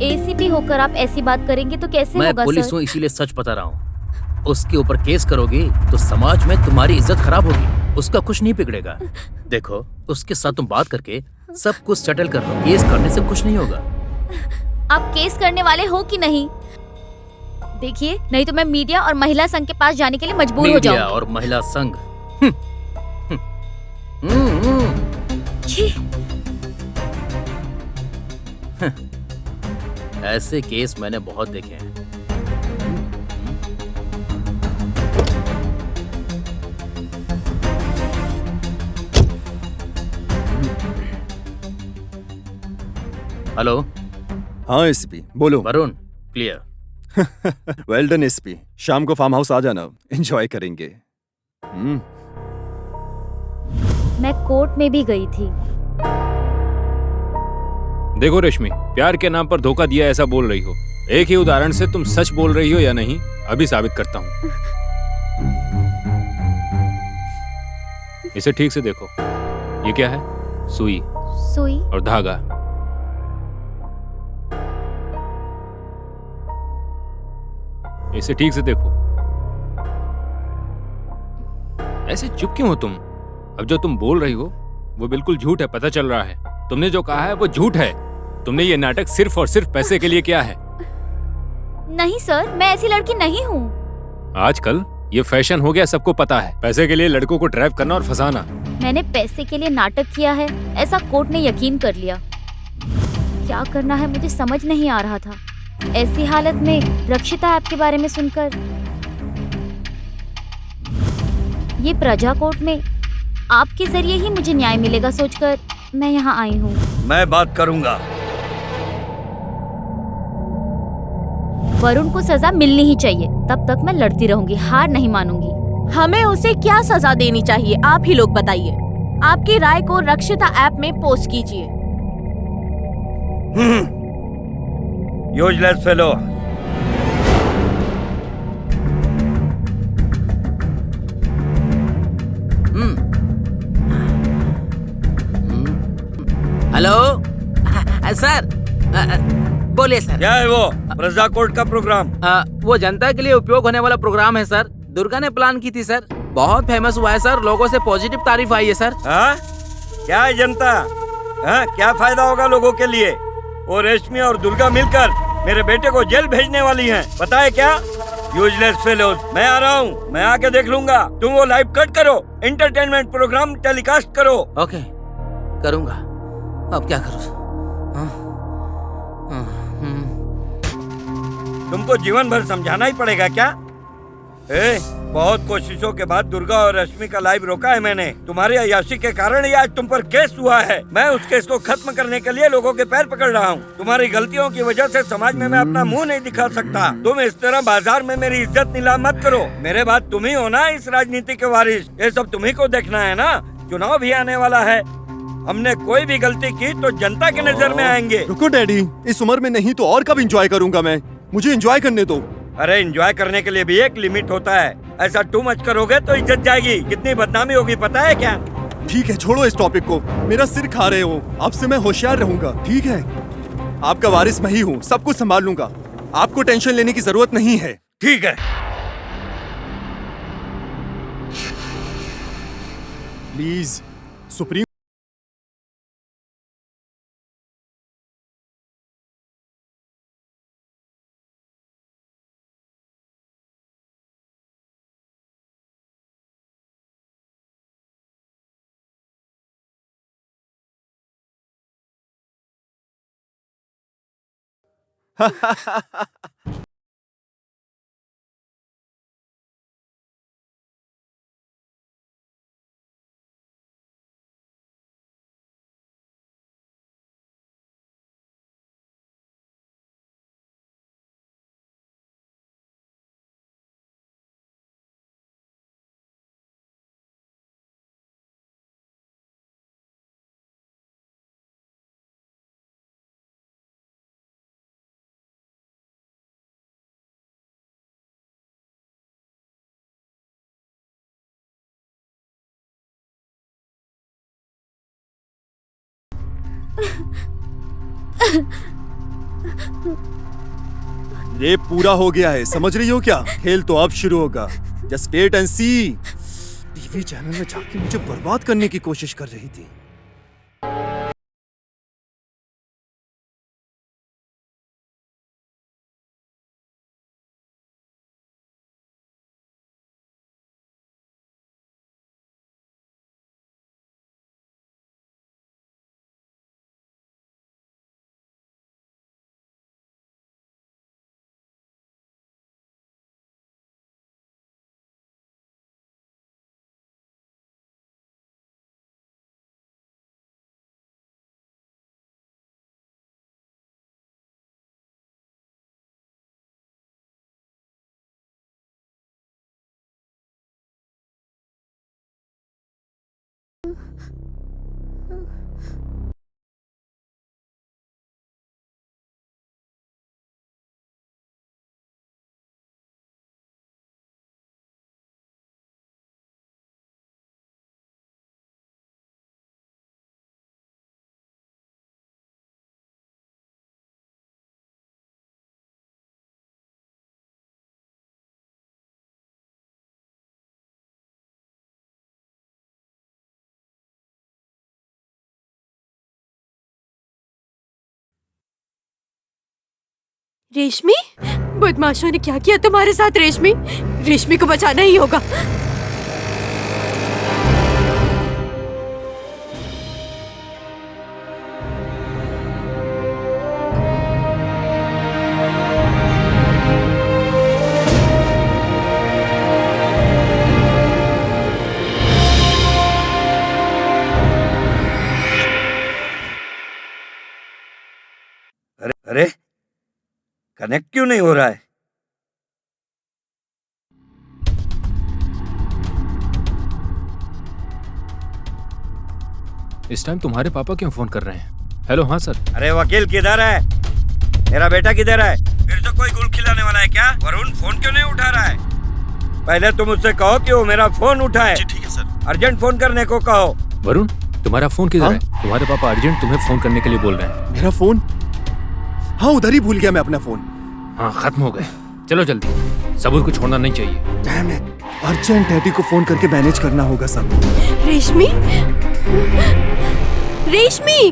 एसीपी होकर आप ऐसी बात करेंगे तो कैसे होगा सर? मैं पुलिस हूँ इसीलिए सच बता रहा हूँ। उसके ऊपर केस करोगी तो समाज में तुम्हारी इज्जत खराब होगी, उसका कुछ नहीं बिगड़ेगा। देखो, उसके साथ तुम बात करके सब कुछ सेटल कर लो। केस करने से कुछ नहीं होगा। आप केस करने वाले हो कि नहीं? देखिए, नहीं तो मैं मीडिया और महिला संघ के पास जाने के लिए मजबूर हो जाऊंगी। मीडिया और महिला संघ? ऐसे केस मैंने बहुत देखे हैं। हेलो। हाँ एसपी, बोलो। Varun, clear. Well done SP, शाम को फार्म हाउस आ जाना, एंजॉय करेंगे। मैं कोर्ट में भी गई थी। देखो रेशमी, प्यार के नाम पर धोखा दिया ऐसा बोल रही हो। एक ही उदाहरण से तुम सच बोल रही हो या नहीं अभी साबित करता हूँ। इसे ठीक से देखो, ये क्या है? सुई और धागा। इसे ठीक से देखो। ऐसे चुप क्यों हो तुम? अब जो तुम बोल रही हो वो बिल्कुल झूठ है, पता चल रहा है। तुमने जो कहा है वो झूठ है। तुमने ये नाटक सिर्फ और सिर्फ पैसे के लिए किया है। नहीं सर, मैं ऐसी लड़की नहीं हूँ। आजकल ये फैशन हो गया, सबको पता है पैसे के लिए लड़कों को ट्रैप करना और फंसाना। मैंने पैसे के लिए नाटक किया है, ऐसा कोर्ट ने यकीन कर लिया। क्या करना है मुझे समझ नहीं आ रहा था। ऐसी हालत में रक्षिता ऐप के बारे में सुनकर, ये प्रजा कोर्ट में आपके जरिए ही मुझे न्याय मिलेगा सोचकर मैं यहाँ आई हूँ। मैं बात करूँगा। वरुण को सजा मिलनी ही चाहिए, तब तक मैं लड़ती रहूंगी, हार नहीं मानूंगी। हमें उसे क्या सजा देनी चाहिए, आप ही लोग बताइए। आपकी राय को रक्षिता ऐप में पोस्ट कीजिए। Useless fellow. हेलो सर, बोलिए सर। क्या है वो? प्रजा कोर्ट का प्रोग्राम? वो जनता के लिए उपयोग होने वाला प्रोग्राम है सर। दुर्गा ने प्लान की थी सर, बहुत फेमस हुआ है सर, लोगों से पॉजिटिव तारीफ आई है सर। क्या है जनता? क्या फायदा होगा लोगों के लिए? वो रेशमी और दुर्गा मिलकर मेरे बेटे को जेल भेजने वाली हैं, पता है क्या? Useless fellows. मैं आ रहा हूँ, मैं आके देख लूंगा। तुम वो लाइव कट करो, एंटरटेनमेंट प्रोग्राम टेलीकास्ट करो। ओके, करूंगा। अब क्या करूँ? तुमको जीवन भर समझाना ही पड़ेगा क्या? बहुत कोशिशों के बाद दुर्गा और रश्मि का लाइव रोका है मैंने। तुम्हारी अय्याशी के कारण ही आज तुम पर केस हुआ है। मैं उस केस को खत्म करने के लिए लोगों के पैर पकड़ रहा हूँ। तुम्हारी गलतियों की वजह से समाज में मैं अपना मुंह नहीं दिखा सकता। तुम इस तरह बाजार में मेरी इज्जत नीलाम मत करो। मेरे बाद तुम ही हो ना इस राजनीति के वारिस। ये सब तुम्ही को देखना है ना। चुनाव भी आने वाला है, हमने कोई भी गलती की तो जनता की नजर में आएंगे। रुको डैडी, इस उम्र में नहीं तो और कब एंजॉय करूंगा मैं? मुझे एंजॉय करने दो। अरे एंजॉय करने के लिए भी एक लिमिट होता है। ऐसा टू मच करोगे तो इज्जत जाएगी, कितनी बदनामी होगी पता है क्या? ठीक है, छोड़ो इस टॉपिक को, मेरा सिर खा रहे हो। अब से मैं होशियार रहूंगा, ठीक है? आपका वारिस मैं ही हूँ, सब कुछ संभाल लूंगा। आपको टेंशन लेने की जरूरत नहीं है। ठीक है। Please supreme. रेप पूरा हो गया है, समझ रही हो क्या? खेल तो अब शुरू होगा। Just wait and see. TV channel में जाके मुझे बर्बाद करने की कोशिश कर रही थी। रेशमी, बदमाशों ने क्या किया तुम्हारे साथ? रेशमी, रेशमी को बचाना ही होगा। अरे कनेक्ट क्यों नहीं हो रहा है? इस टाइम तुम्हारे पापा क्यों फोन कर रहे हैं? हेलो, हाँ सर। अरे वकील किधर है? मेरा बेटा किधर है? फिर तो कोई गुल खिलाने वाला है क्या? वरुण फोन क्यों नहीं उठा रहा है? पहले तुम उससे कहो कि वो मेरा फोन उठाए। ठीक है सर। अर्जेंट फोन करने को कहो। वरुण, तुम्हारा फोन किधर है? तुम्हारे पापा अर्जेंट तुम्हें फोन करने के लिए बोल रहे हैं। मेरा फोन? हाँ, उधर ही भूल गया मैं अपना फोन। हाँ, खत्म हो गए। चलो जल्दी, सबूर को छोड़ना नहीं चाहिए। डैम इट, अर्जेंट डैडी को फोन करके मैनेज करना होगा सब। रेशमी, रेशमी,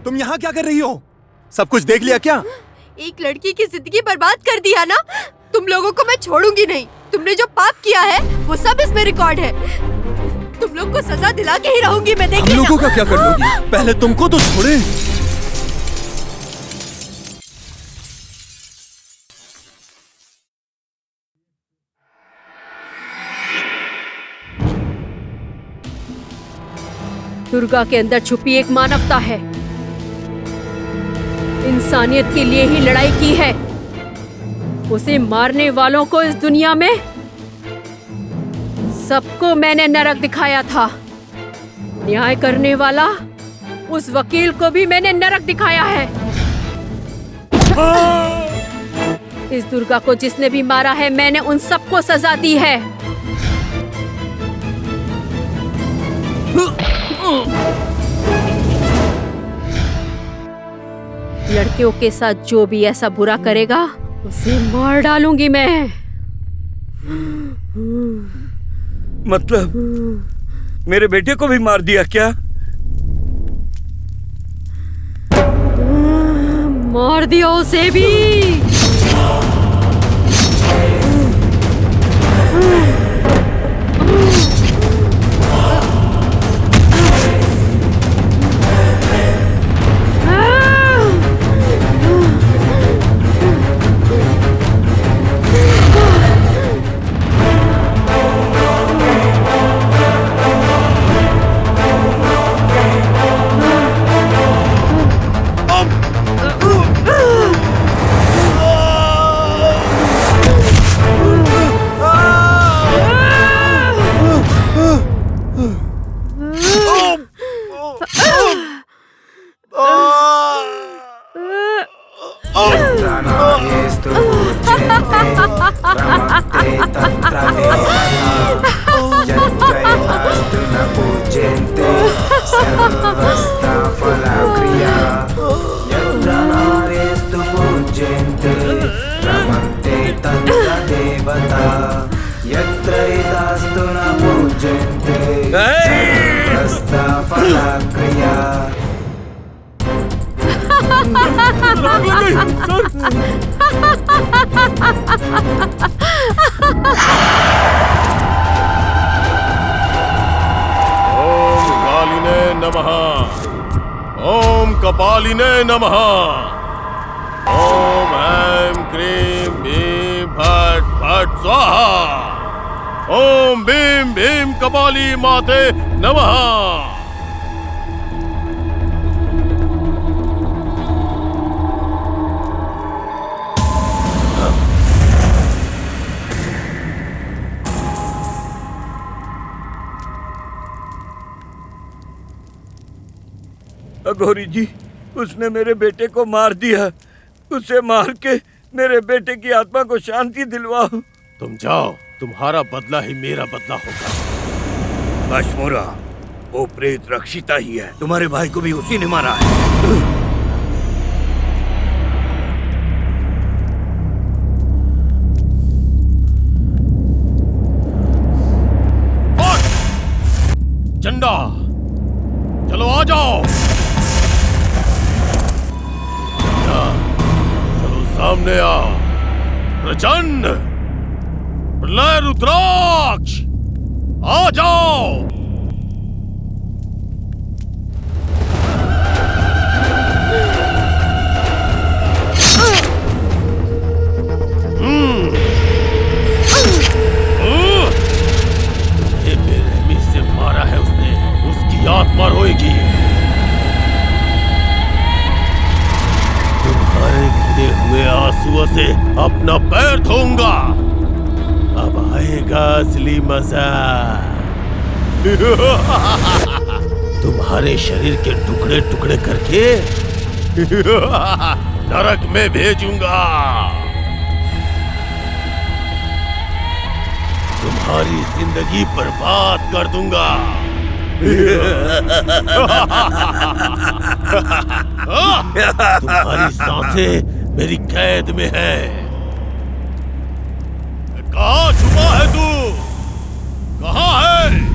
तुम यहाँ क्या कर रही हो? सब कुछ देख लिया क्या? एक लड़की की जिंदगी बर्बाद कर दिया ना? तुम लोगों को मैं छोड़ूंगी नहीं। तुमने जो पाप किया है वो सब इसमें रिकॉर्ड है। तुम लोग को सजा दिला के ही रहूंगी मैं, देख हम लेना। लोगों का क्या कर लोगी? पहले तुमको तो छोड़े। दुर्गा के अंदर छुपी एक मानवता है। इंसानियत के लिए ही लड़ाई की है। उसे मारने वालों को इस दुनिया में सबको मैंने नरक दिखाया था। न्याय करने वाला उस वकील को भी मैंने नरक दिखाया है। इस दुर्गा को जिसने भी मारा है मैंने उन सबको सजा दी है। लड़कियों के साथ जो भी ऐसा बुरा करेगा उसे मार डालूंगी मैं। मतलब मेरे बेटे को भी मार दिया क्या? मार दिया उसे भी। ओम कपालिने नमः। ओम ऐं क्रीं भीं फट् फट् स्वाहा। ओम भीम भीम कपाली माते नमः। अघोरी जी, उसने मेरे बेटे को मार दिया। उसे मार के मेरे बेटे की आत्मा को शांति दिलवाओ। तुम जाओ, तुम्हारा बदला ही मेरा बदला होगा। अश्मोरा, वो प्रेत रक्षिता ही है। तुम्हारे भाई को भी उसी ने मारा है। चंदा, चलो आ जाओ। चंदा, चलो सामने आ। प्रचंड, प्रलय रुद्राक्ष, आ जाओ। बेरहमी से मारा है उसने, उसकी आत्मा रोएगी। तुम्हारे गिरे हुए आंसुओं से अपना पैर धोऊंगा। अब आएगा असली मजा। तुम्हारे शरीर के टुकड़े टुकड़े करके नरक में भेजूंगा। तुम्हारी जिंदगी बर्बाद कर दूंगा। तुम्हारी सांसें मेरी कैद में है। कहाँ छुपा है तू? कहाँ है?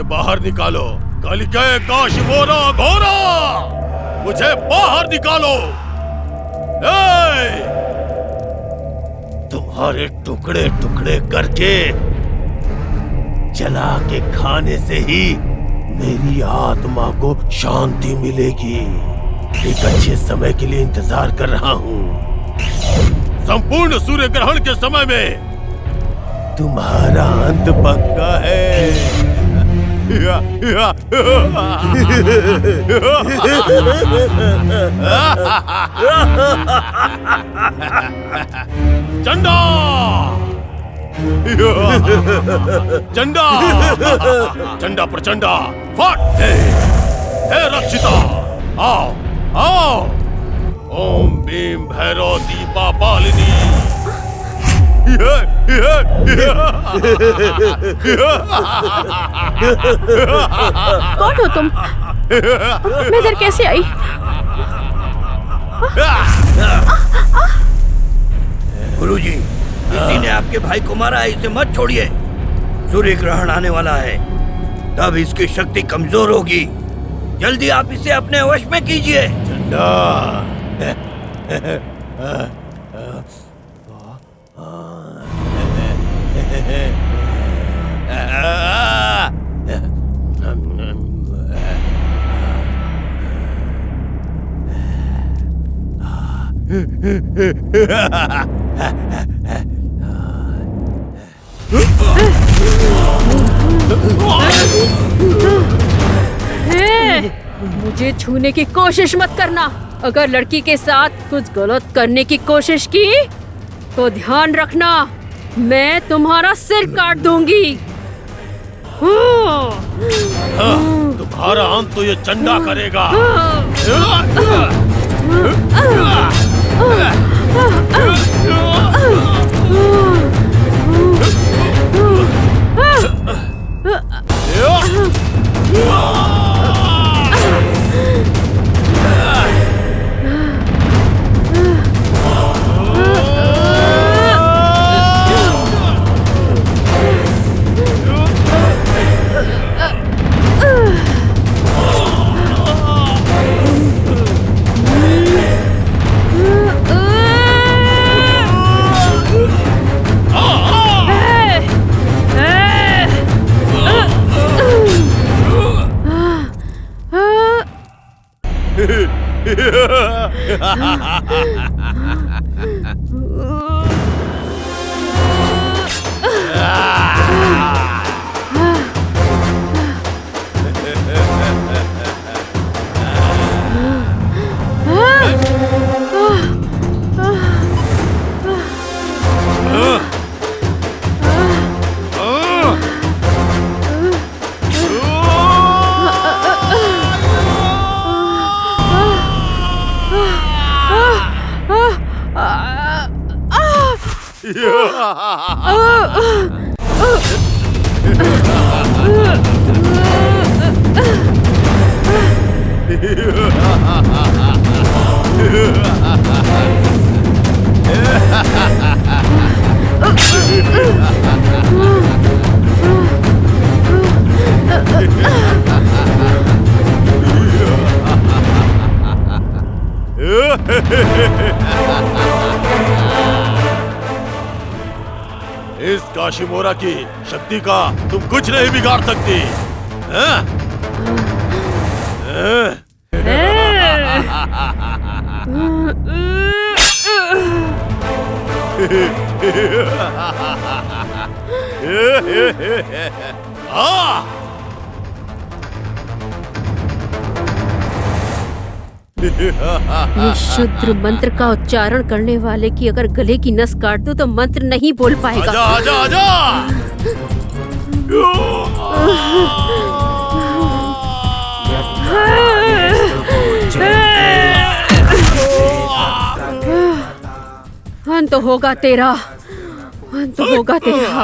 इसे बाहर निकालो। कालिके काशिमोरा घोरा, मुझे बाहर निकालो। तुम्हारे टुकड़े टुकड़े करके जला के खाने से ही मेरी आत्मा को शांति मिलेगी। एक अच्छे समय के लिए इंतजार कर रहा हूँ। संपूर्ण सूर्य ग्रहण के समय में तुम्हारा अंत पक्का है। चंडा, चंडा, चंडा प्रचंडा, फट! हे रक्षिता, आओ आओ। ओम भीम भैरव दीपा पालिनी। कौन हो तुम? मैं इधर कैसे आई? गुरुजी, किसी ने आपके भाई को मारा है, इसे मत छोड़िए। सूर्य ग्रहण आने वाला है, तब इसकी शक्ति कमजोर होगी। जल्दी आप इसे अपने वश में कीजिए। चंडा, मुझे छूने की कोशिश मत करना। अगर लड़की के साथ कुछ गलत करने की कोशिश की तो ध्यान रखना, मैं तुम्हारा सिर काट दूंगी। तुम्हारा अंत तो ये चंडा करेगा। इस काशिमोरा की शक्ति का तुम कुछ नहीं बिगाड़ सकती। ये शुद्र मंत्र का उच्चारण करने वाले की अगर गले की नस काट दो तो मंत्र नहीं बोल पाएगा। आजा, आजा, अंत होगा तेरा, अंत होगा तेरा।